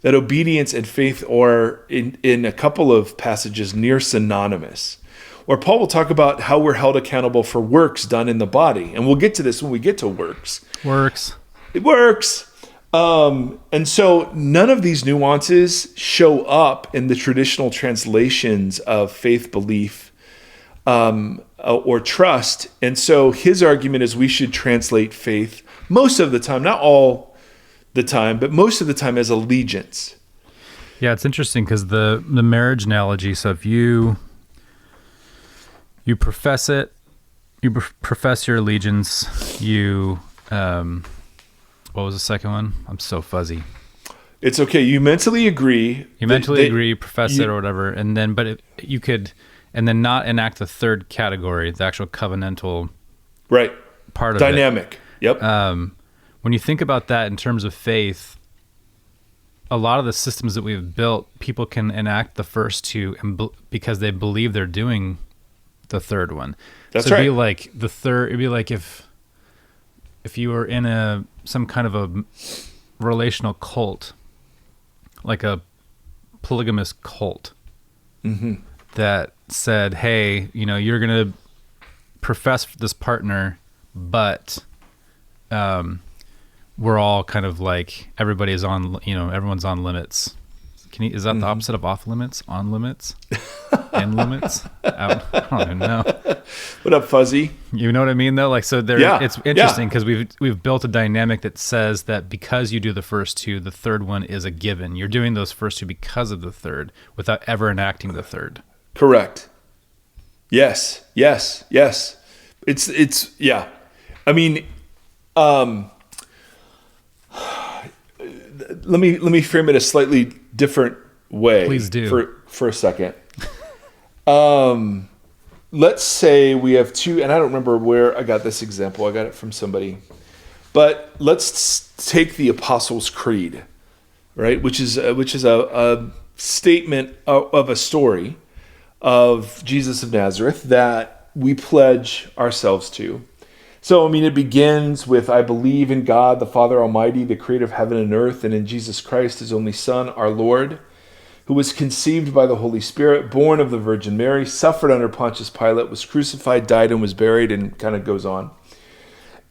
[SPEAKER 1] That obedience and faith are, in a couple of passages, near synonymous. Or Paul will talk about how we're held accountable for works done in the body. And we'll get to this when we get to works. It works. And so none of these nuances show up in the traditional translations of faith, belief, or trust. And so his argument is we should translate faith most of the time, not all the time, but most of the time as allegiance.
[SPEAKER 2] Yeah, it's interesting because the marriage analogy. So if you profess it, you profess your allegiance. You what was the second one? I'm so fuzzy.
[SPEAKER 1] It's okay. You mentally agree.
[SPEAKER 2] You profess it or whatever, and then you could not enact the third category, the actual covenantal part of
[SPEAKER 1] dynamic. Yep.
[SPEAKER 2] When you think about that in terms of faith, a lot of the systems that we've built, people can enact the first two because they believe they're doing the third one.
[SPEAKER 1] That's
[SPEAKER 2] so
[SPEAKER 1] right.
[SPEAKER 2] It'd be like if you were in some kind of a relational cult, like a polygamous cult, that said, hey, you're going to profess this partner, but we're all kind of like everybody's on, everyone's on limits. Is that the opposite of off limits? On limits? In limits? Out? I don't even know.
[SPEAKER 1] What up, Fuzzy?
[SPEAKER 2] You know what I mean, though? Like, so it's interesting because we've built a dynamic that says that because you do the first two, the third one is a given. You're doing those first two because of the third, without ever enacting the third. Correct.
[SPEAKER 1] Yes. It's yeah. I mean, let me frame it a slightly different way.
[SPEAKER 2] Please do.
[SPEAKER 1] For a second. Let's say we have two, and I don't remember where I got this example. I got it from somebody. But let's take the Apostles' Creed, right? Which is a statement of a story of Jesus of Nazareth that we pledge ourselves to. So, I mean, it begins with, I believe in God, the Father Almighty, the creator of heaven and earth, and in Jesus Christ, his only Son, our Lord, who was conceived by the Holy Spirit, born of the Virgin Mary, suffered under Pontius Pilate, was crucified, died, and was buried, and kind of goes on.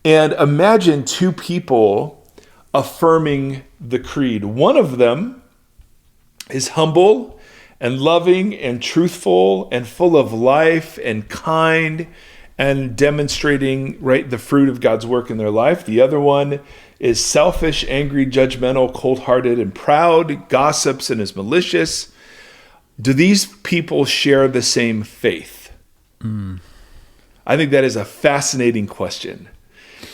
[SPEAKER 1] And imagine two people affirming the creed. One of them is humble and loving and truthful and full of life and kind and demonstrating the fruit of God's work in their life. The other one is selfish, angry, judgmental, cold-hearted, and proud, gossips, and is malicious. Do these people share the same faith? I think that is a fascinating question.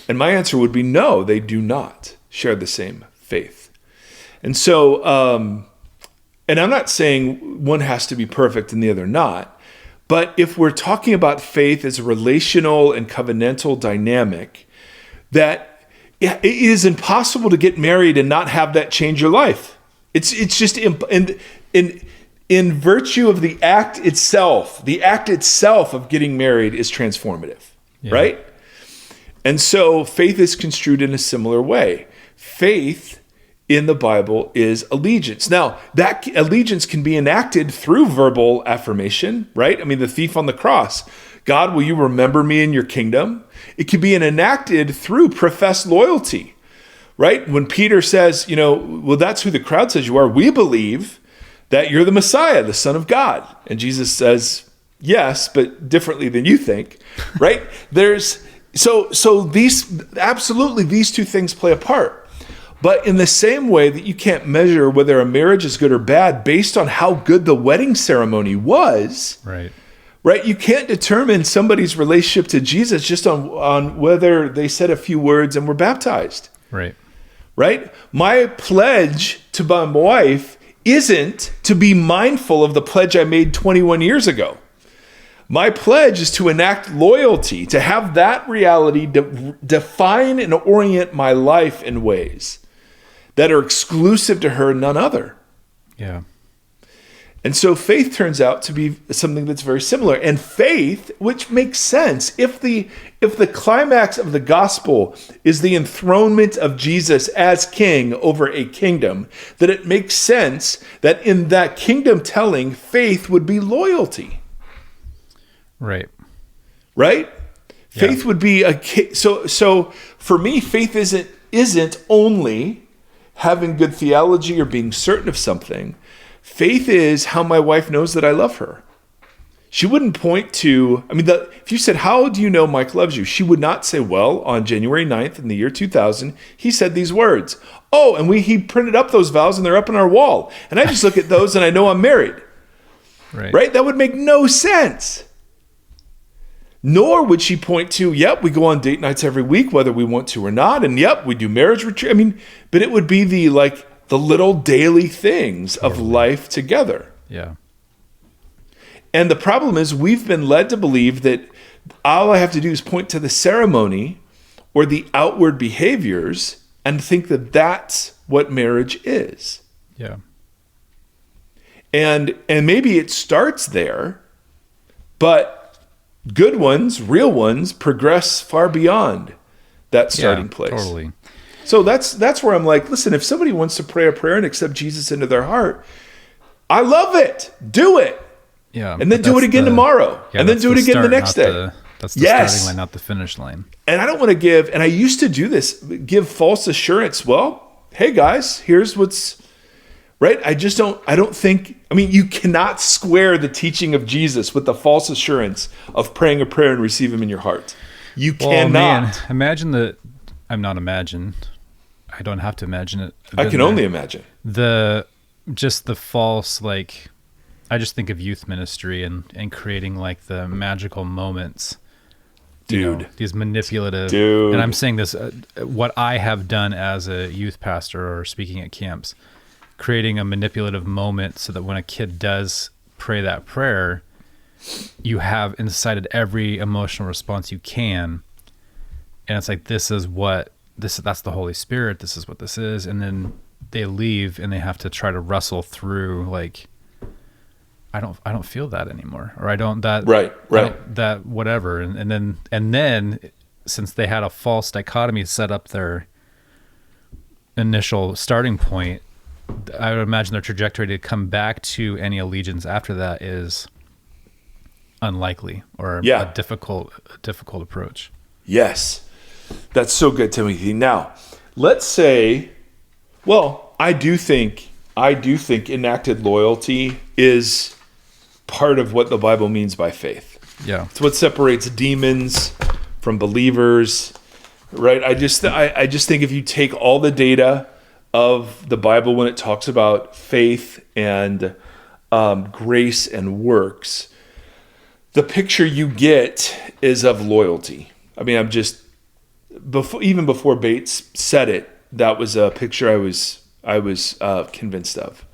[SPEAKER 1] And my answer would be no, they do not share the same faith. And so, and I'm not saying one has to be perfect and the other not, but if we're talking about faith as a relational and covenantal dynamic, that it is impossible to get married and not have that change your life. It's just in virtue of the act itself of getting married is transformative, right? And so faith is construed in a similar way. Faith in the Bible is allegiance. Now, that allegiance can be enacted through verbal affirmation, right? I mean, the thief on the cross, God, will you remember me in your kingdom? It can be enacted through professed loyalty, right? When Peter says, well, that's who the crowd says you are. We believe that you're the Messiah, the Son of God. And Jesus says, yes, but differently than you think, right? So these two things play a part. But in the same way that you can't measure whether a marriage is good or bad based on how good the wedding ceremony was,
[SPEAKER 2] Right.
[SPEAKER 1] right? You can't determine somebody's relationship to Jesus just on whether they said a few words and were baptized.
[SPEAKER 2] Right.
[SPEAKER 1] Right? My pledge to my wife isn't to be mindful of the pledge I made 21 years ago. My pledge is to enact loyalty, to have that reality define and orient my life in ways that are exclusive to her and none other.
[SPEAKER 2] Yeah.
[SPEAKER 1] And so faith turns out to be something that's very similar. And faith, which makes sense, if the climax of the gospel is the enthronement of Jesus as king over a kingdom, that it makes sense that in that kingdom telling, faith would be loyalty.
[SPEAKER 2] Right.
[SPEAKER 1] Right?
[SPEAKER 2] Yeah.
[SPEAKER 1] Faith would be so for me, faith isn't only having good theology or being certain of something. Faith is how my wife knows that I love her. She wouldn't point to, if you said, how do you know Mike loves you? She would not say, well, on January 9th in the year 2000, he said these words. Oh, and he printed up those vows and they're up on our wall. And I just look at those and I know I'm married. Right? That would make no sense. Nor would she point to, yep, we go on date nights every week, whether we want to or not. And yep, we do marriage retreat. But it would be the little daily things of life together.
[SPEAKER 2] Yeah.
[SPEAKER 1] And the problem is we've been led to believe that all I have to do is point to the ceremony or the outward behaviors and think that that's what marriage is.
[SPEAKER 2] Yeah.
[SPEAKER 1] And maybe it starts there, but good ones, real ones, progress far beyond that starting place.
[SPEAKER 2] Totally.
[SPEAKER 1] So that's where I'm like, listen, if somebody wants to pray a prayer and accept Jesus into their heart, I love it. Do it.
[SPEAKER 2] Yeah.
[SPEAKER 1] And then do it again tomorrow. And then do it again the next day.
[SPEAKER 2] That's the starting line, not the finish line.
[SPEAKER 1] And I don't want to give, and I used to do this, give false assurance. Well, hey guys, here's what's right. I don't think, you cannot square the teaching of Jesus with the false assurance of praying a prayer and receive him in your heart. You cannot.
[SPEAKER 2] Man, imagine that. I'm not imagine. I don't have to imagine it.
[SPEAKER 1] I can only imagine.
[SPEAKER 2] The false, I just think of youth ministry and creating the magical moments.
[SPEAKER 1] Dude.
[SPEAKER 2] These manipulative.
[SPEAKER 1] Dude.
[SPEAKER 2] And I'm saying this, what I have done as a youth pastor or speaking at camps, creating a manipulative moment so that when a kid does pray that prayer, you have incited every emotional response you can. And it's that's the Holy Spirit. This is what this is. And then they leave and they have to try to wrestle through I don't feel that anymore. Or I don't that,
[SPEAKER 1] right.
[SPEAKER 2] That whatever. And then since they had a false dichotomy set up their initial starting point, I would imagine their trajectory to come back to any allegiance after that is unlikely or a difficult approach.
[SPEAKER 1] Yes. That's so good, Timothy. Now, let's say, I do think enacted loyalty is part of what the Bible means by faith.
[SPEAKER 2] Yeah.
[SPEAKER 1] It's what separates demons from believers, right? I just think if you take all the data of the Bible when it talks about faith and grace and works, the picture you get is of loyalty. Even before Bates said it, that was a picture I was convinced of.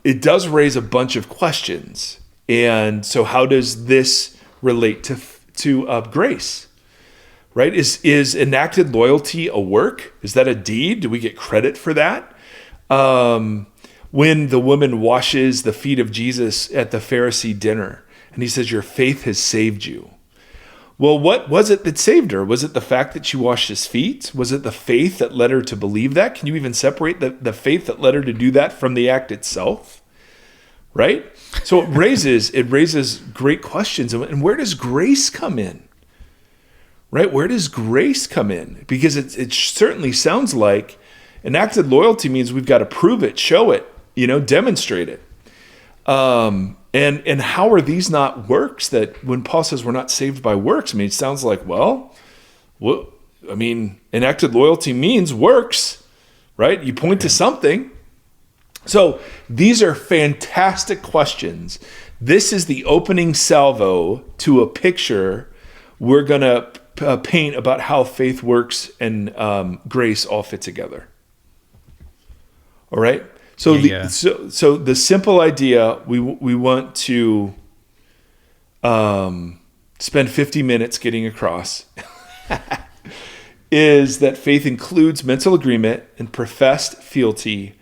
[SPEAKER 1] It does raise a bunch of questions, and so how does this relate to grace? Right? Is enacted loyalty a work? Is that a deed? Do we get credit for that? When the woman washes the feet of Jesus at the Pharisee dinner, and he says, "Your faith has saved you." Well, what was it that saved her? Was it the fact that she washed his feet? Was it the faith that led her to believe that? Can you even separate the faith that led her to do that from the act itself? Right? So it raises great questions. And where does grace come in? Right? Where does grace come in? Because it certainly sounds like enacted loyalty means we've got to prove it, show it, demonstrate it. And how are these not works? That when Paul says we're not saved by works, I mean, it sounds like, enacted loyalty means works, right? You point to something. So these are fantastic questions. This is the opening salvo to a picture we're going to paint about how faith works and grace all fit together. All right? So so the simple idea we want to spend 50 minutes getting across is that faith includes mental agreement and professed fealty,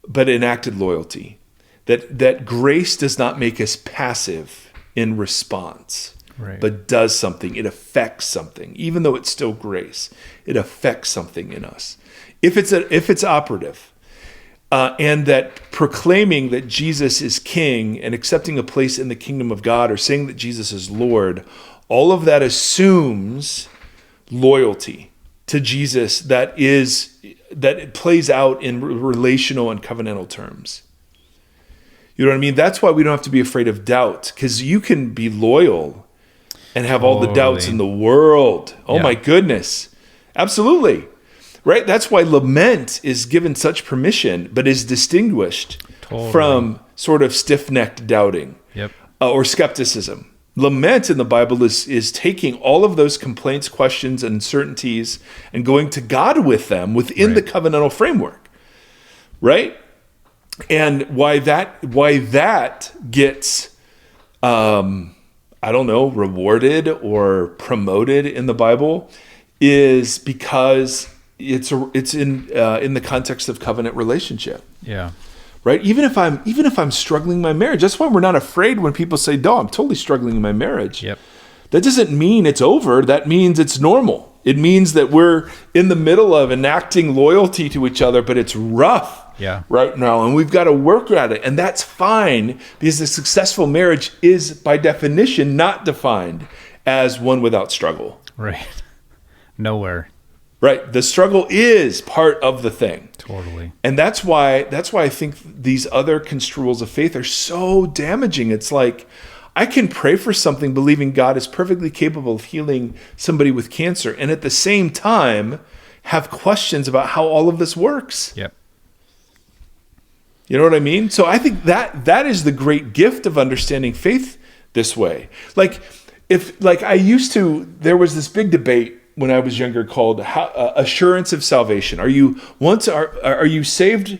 [SPEAKER 1] but enacted loyalty. That grace does not make us passive in response,
[SPEAKER 2] right,
[SPEAKER 1] but does something. It affects something, even though it's still grace. It affects something in us if it's operative. And that proclaiming that Jesus is King and accepting a place in the kingdom of God, or saying that Jesus is Lord, all of that assumes loyalty to Jesus that it plays out in relational and covenantal terms. You know what I mean? That's why we don't have to be afraid of doubt, because you can be loyal and have all the doubts in the world. Oh my goodness. Absolutely. Right? That's why lament is given such permission, but is distinguished from sort of stiff-necked doubting or skepticism. Lament in the Bible is taking all of those complaints, questions, and uncertainties and going to God with them within the covenantal framework. Right? And why that gets, rewarded or promoted in the Bible is because it's in the context of covenant relationship.
[SPEAKER 2] Yeah.
[SPEAKER 1] Right? Even if I'm struggling in my marriage, that's why we're not afraid when people say, "No, I'm totally struggling in my marriage."
[SPEAKER 2] Yep.
[SPEAKER 1] That doesn't mean it's over. That means it's normal. It means that we're in the middle of enacting loyalty to each other, but it's rough right now, and we've got to work at it. And that's fine, because a successful marriage is, by definition, not defined as one without struggle.
[SPEAKER 2] Right. Nowhere.
[SPEAKER 1] Right. The struggle is part of the thing.
[SPEAKER 2] Totally.
[SPEAKER 1] And that's why I think these other construals of faith are so damaging. It's like, I can pray for something believing God is perfectly capable of healing somebody with cancer, and at the same time have questions about how all of this works.
[SPEAKER 2] Yep.
[SPEAKER 1] You know what I mean? So I think that is the great gift of understanding faith this way. There was this big debate when I was younger called assurance of salvation. Are you saved?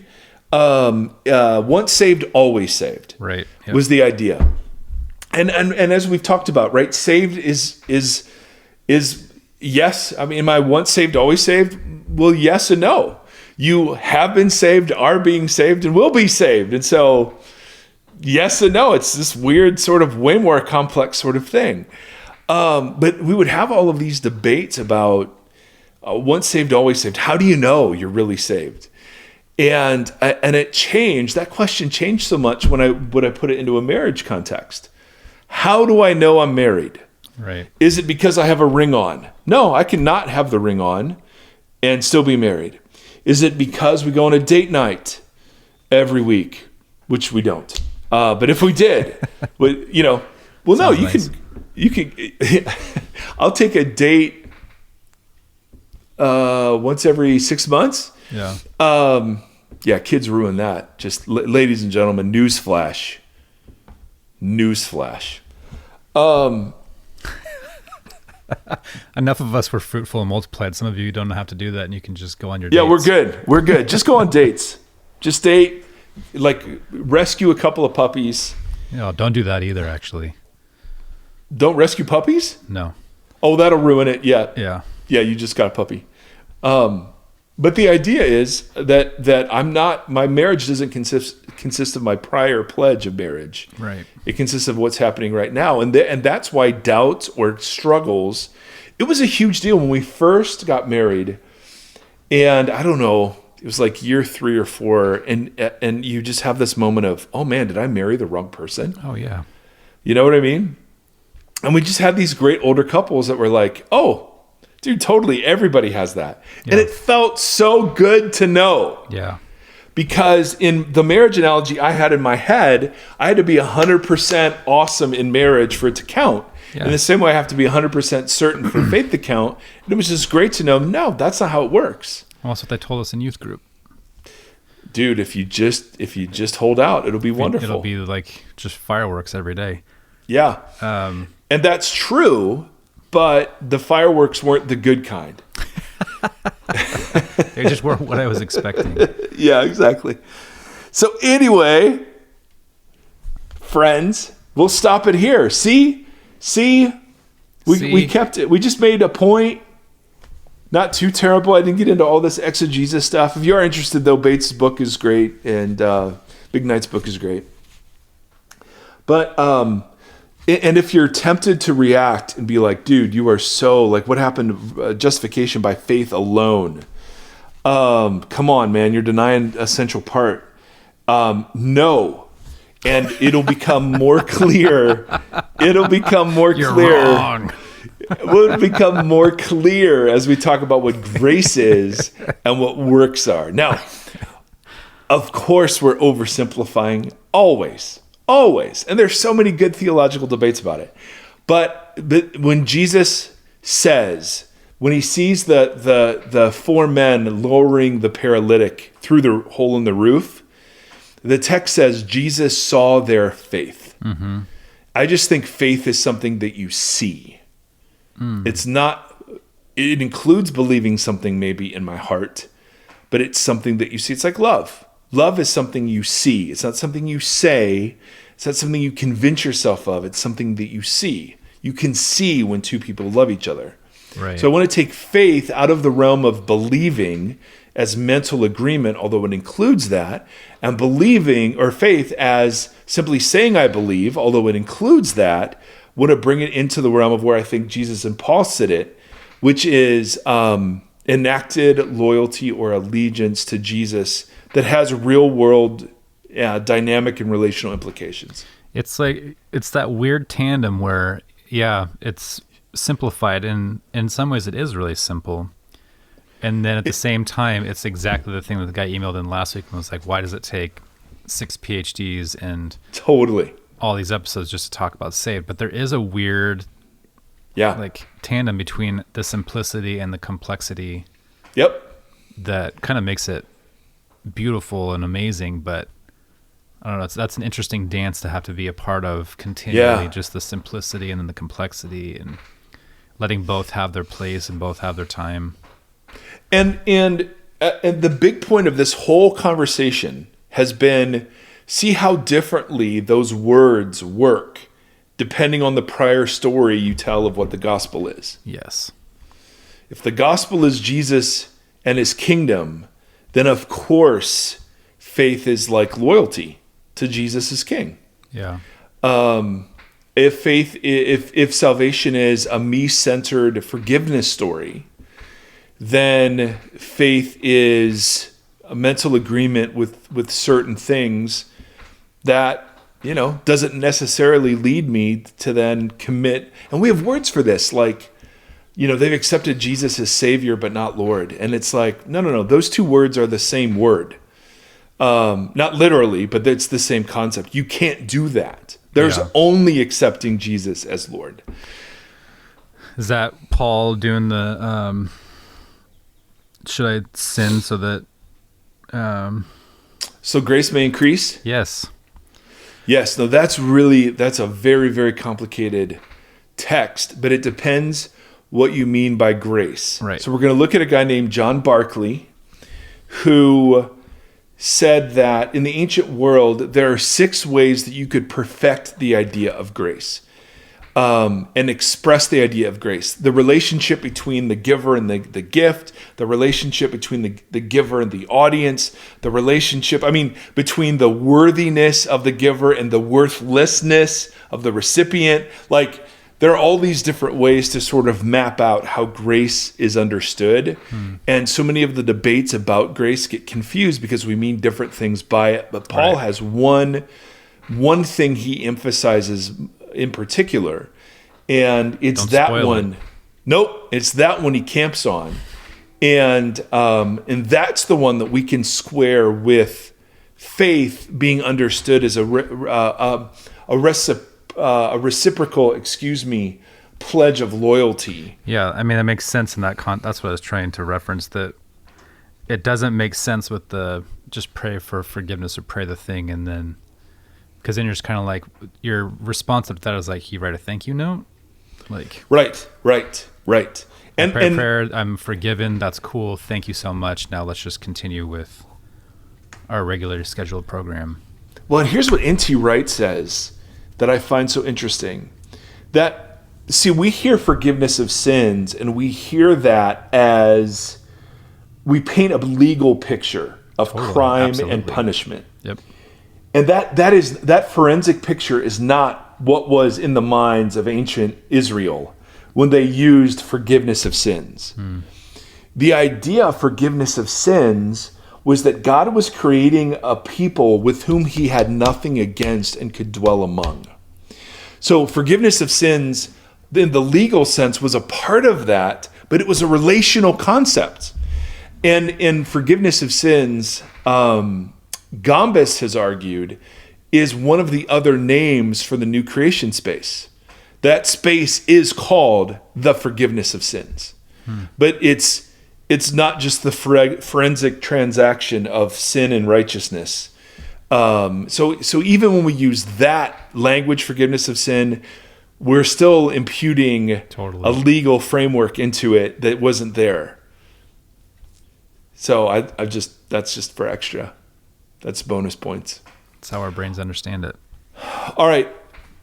[SPEAKER 1] Once saved, always saved.
[SPEAKER 2] Right. Yep.
[SPEAKER 1] Was the idea. And as we've talked about, right? Saved is yes. I mean, am I once saved, always saved? Well, yes and no. You have been saved, are being saved, and will be saved. And so, yes and no. It's this weird sort of way more complex sort of thing. But we would have all of these debates about once saved, always saved. How do you know you're really saved? And it changed. That question changed so much when I put it into a marriage context. How do I know I'm married?
[SPEAKER 2] Right.
[SPEAKER 1] Is it because I have a ring on? No, I cannot have the ring on and still be married. Is it because we go on a date night every week, which we don't? But if we did, no,
[SPEAKER 2] nice.
[SPEAKER 1] You can. I'll take a date once every 6 months.
[SPEAKER 2] Yeah.
[SPEAKER 1] Kids ruin that. Just ladies and gentlemen, newsflash.
[SPEAKER 2] Enough of us were fruitful and multiplied. Some of you don't have to do that, and you can just go on your dates.
[SPEAKER 1] Yeah, we're good. Just go on dates. Just date, rescue a couple of puppies.
[SPEAKER 2] No, don't do that either, actually.
[SPEAKER 1] Don't rescue puppies?
[SPEAKER 2] No.
[SPEAKER 1] Oh, that'll ruin it. Yeah, you just got a puppy. But the idea is that I'm not, my marriage doesn't consist of my prior pledge of marriage.
[SPEAKER 2] Right.
[SPEAKER 1] It consists of what's happening right now. And that's why doubts or struggles, it was a huge deal when we first got married. And I don't know, it was like year 3 or 4. And you just have this moment of, oh man, did I marry the wrong person?
[SPEAKER 2] Oh yeah.
[SPEAKER 1] You know what I mean? And we just had these great older couples that were like, oh, dude, totally. Everybody has that. Yeah. And it felt so good to know.
[SPEAKER 2] Yeah.
[SPEAKER 1] Because in the marriage analogy I had in my head, I had to be 100% awesome in marriage for it to count.
[SPEAKER 2] Yeah.
[SPEAKER 1] In the same way, I have to be 100% certain for faith to count. And it was just great to know, no, that's not how it works.
[SPEAKER 2] Well, that's what they told us in youth group.
[SPEAKER 1] Dude, if you just hold out, it'll be wonderful.
[SPEAKER 2] It'll be like just fireworks every day.
[SPEAKER 1] Yeah. And that's true, but the fireworks weren't the good kind.
[SPEAKER 2] They just weren't what I was expecting.
[SPEAKER 1] Yeah, exactly. So anyway, friends, we'll stop it here. See, we kept it. We just made a point. Not too terrible. I didn't get into all this exegesis stuff. If you are interested, though, Bates' book is great, and Big Knight's book is great. But and if you're tempted to react and be like, dude, you are so like, what happened to justification by faith alone? Come on, man, you're denying a central part. No. And it'll become more clear. It'll become more
[SPEAKER 2] You're
[SPEAKER 1] clear.
[SPEAKER 2] wrong.
[SPEAKER 1] Will become more clear as we talk about what grace is and what works are. Now, of course, we're oversimplifying always. And there's so many good theological debates about it. But when Jesus says, when he sees the four men lowering the paralytic through the hole in the roof, the text says Jesus saw their faith. Mm-hmm. I just think faith is something that you see. It's not, it includes believing something maybe in my heart, but it's something that you see. It's like love. Love is something you see. It's not something you say. It's not something you convince yourself of. It's something that you see. You can see when two people love each other.
[SPEAKER 2] Right.
[SPEAKER 1] So I want to take faith out of the realm of believing as mental agreement, although it includes that, and believing or faith as simply saying I believe, although it includes that. Want to bring it into the realm of where I think Jesus and Paul sit it, which is enacted loyalty or allegiance to Jesus that has real world dynamic and relational implications.
[SPEAKER 2] It's that weird tandem where, yeah, it's simplified, and in some ways it is really simple. And then at the same time, it's exactly the thing that the guy emailed in last week and was like, why does it take 6 PhDs and
[SPEAKER 1] totally
[SPEAKER 2] all these episodes just to talk about saved? But there is a weird like tandem between the simplicity and the complexity.
[SPEAKER 1] Yep.
[SPEAKER 2] That kind of makes it beautiful and amazing, but I don't know, that's an interesting dance to have to be a part of continually, just the simplicity and then the complexity and letting both have their place and both have their time. And the big point of this whole conversation has been, see how differently those words work depending on the prior story you tell of what the gospel is. Yes.
[SPEAKER 1] If the gospel is Jesus and his kingdom, then of course faith is like loyalty to Jesus as king.
[SPEAKER 2] Yeah.
[SPEAKER 1] If salvation is a me-centered forgiveness story, then faith is a mental agreement with certain things that, doesn't necessarily lead me to then commit. And we have words for this, like, they've accepted Jesus as Savior but not Lord. And it's like, no. Those two words are the same word. Not literally, but it's the same concept. You can't do that. There's only accepting Jesus as Lord.
[SPEAKER 2] Is that Paul doing the... should I sin so that...
[SPEAKER 1] so grace may increase?
[SPEAKER 2] Yes.
[SPEAKER 1] No, that's a very, very complicated text, but it depends what you mean by grace.
[SPEAKER 2] Right.
[SPEAKER 1] So we're going to look at a guy named John Barclay, who said that in the ancient world, there are 6 ways that you could perfect the idea of grace. And express the idea of grace. The relationship between the giver and the gift, the relationship between the giver and the audience, the relationship, between the worthiness of the giver and the worthlessness of the recipient. Like, there are all these different ways to sort of map out how grace is understood. And so many of the debates about grace get confused because we mean different things by it. But Paul has one thing he emphasizes in particular, and it's that one. Nope, it's that one he camps on, And that's the one that we can square with faith being understood as a reciprocal, pledge of loyalty.
[SPEAKER 2] Yeah, I mean, that makes sense in that that's what I was trying to reference, that it doesn't make sense with the just pray for forgiveness or pray the thing, and then, because then you're just kind of like, your response to that is like, you write a thank you note? Like,
[SPEAKER 1] Right.
[SPEAKER 2] And prayer, I'm forgiven, that's cool, thank you so much, now let's just continue with our regularly scheduled program.
[SPEAKER 1] Well, and here's what N.T. Wright says that I find so interesting. That, see, we hear forgiveness of sins, and we hear that as we paint a legal picture of crime
[SPEAKER 2] absolutely.
[SPEAKER 1] And punishment.
[SPEAKER 2] Yep.
[SPEAKER 1] And that forensic picture is not what was in the minds of ancient Israel when they used forgiveness of sins. The idea of forgiveness of sins was that God was creating a people with whom he had nothing against and could dwell among. So forgiveness of sins, in the legal sense, was a part of that, but it was a relational concept. And in forgiveness of sins, Gombis has argued, is one of the other names for the new creation space. That space is called the forgiveness of sins. But it's not just the forensic transaction of sin and righteousness. So even when we use that language, forgiveness of sin, we're still imputing a legal framework into it that wasn't there. So that's just for extra. That's bonus points.
[SPEAKER 2] That's how our brains understand it.
[SPEAKER 1] All right.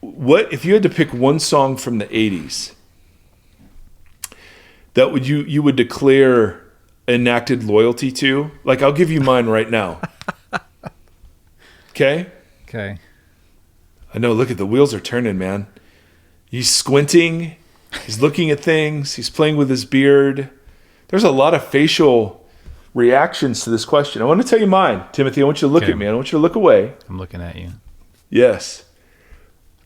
[SPEAKER 1] What if you had to pick one song from the 80s that you would declare enacted loyalty to? Like, I'll give you mine right now. Okay?
[SPEAKER 2] Okay.
[SPEAKER 1] I know, look at the wheels are turning, man. He's squinting. He's looking at things. He's playing with his beard. There's a lot of facial reactions to this question. I want to tell you mine. Timothy, I want you to look at me. I don't want you to look away.
[SPEAKER 2] I'm looking at you.
[SPEAKER 1] Yes.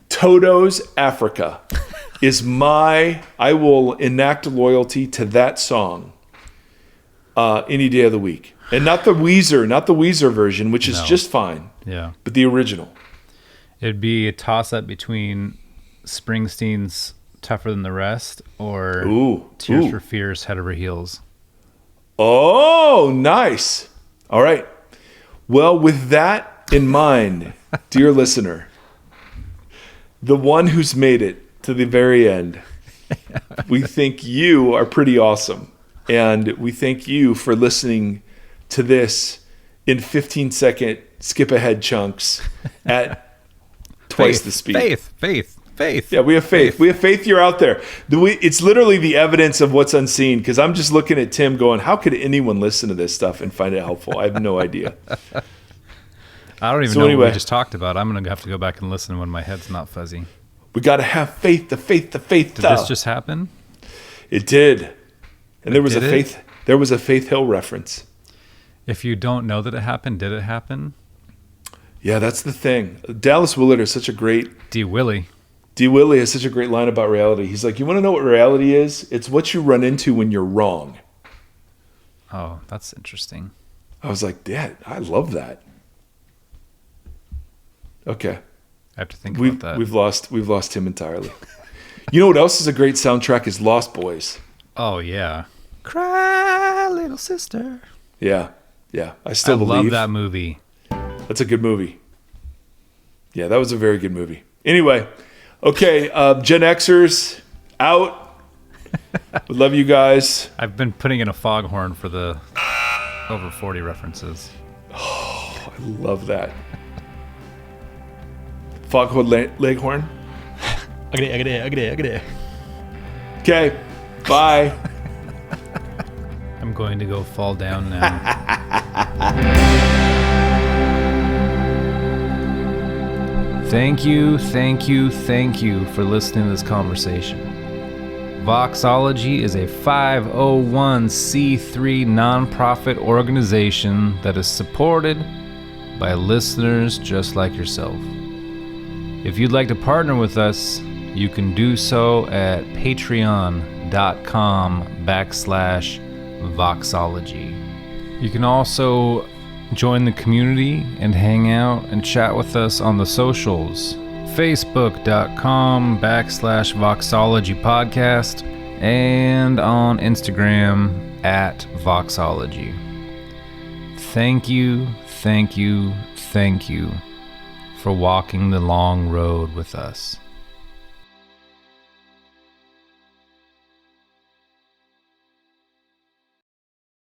[SPEAKER 1] Toto's Africa is I will enact loyalty to that song any day of the week. And not the Weezer version, which is just fine.
[SPEAKER 2] Yeah.
[SPEAKER 1] But the original.
[SPEAKER 2] It'd be a toss-up between Springsteen's Tougher Than the Rest or Tears for Fears, Head Over Heels.
[SPEAKER 1] Oh, nice. All right. Well, with that in mind, dear listener, the one who's made it to the very end, we think you are pretty awesome. And we thank you for listening to this in 15-second skip-ahead chunks at twice the speed.
[SPEAKER 2] Faith.
[SPEAKER 1] Yeah, we have faith. We have faith you're out there. It's literally the evidence of what's unseen, because I'm just looking at Tim going, how could anyone listen to this stuff and find it helpful? I have no idea.
[SPEAKER 2] I don't even know what we just talked about. I'm going to have to go back and listen when my head's not fuzzy.
[SPEAKER 1] We got to have faith, the faith.
[SPEAKER 2] Did this just happen?
[SPEAKER 1] It did. And there was a Faith Hill reference.
[SPEAKER 2] If you don't know that it happened, did it happen?
[SPEAKER 1] Yeah, that's the thing. Dallas Willard is such a great...
[SPEAKER 2] D. Willie
[SPEAKER 1] has such a great line about reality. He's like, you want to know what reality is? It's what you run into when you're wrong.
[SPEAKER 2] Oh, that's interesting.
[SPEAKER 1] I was like, Dad, I love that. Okay.
[SPEAKER 2] I have to think about that.
[SPEAKER 1] We've lost him entirely. You know what else is a great soundtrack is Lost Boys.
[SPEAKER 2] Oh, yeah. Cry, little sister.
[SPEAKER 1] Yeah. I still believe.
[SPEAKER 2] I love that movie.
[SPEAKER 1] That's a good movie. Yeah, that was a very good movie. Anyway, okay, Gen Xers out. We love you guys.
[SPEAKER 2] I've been putting in a foghorn for the over 40 references.
[SPEAKER 1] Oh, I love that. Foghorn Leghorn.
[SPEAKER 2] Okay,
[SPEAKER 1] bye.
[SPEAKER 2] I'm going to go fall down now. Thank you for listening to this conversation. Voxology is a 501c3 nonprofit organization that is supported by listeners just like yourself. If you'd like to partner with us, you can do so at patreon.com/ Voxology. You can also join the community and hang out and chat with us on the socials. Facebook.com/Voxology Podcast and on Instagram @Voxology. Thank you for walking the long road with us.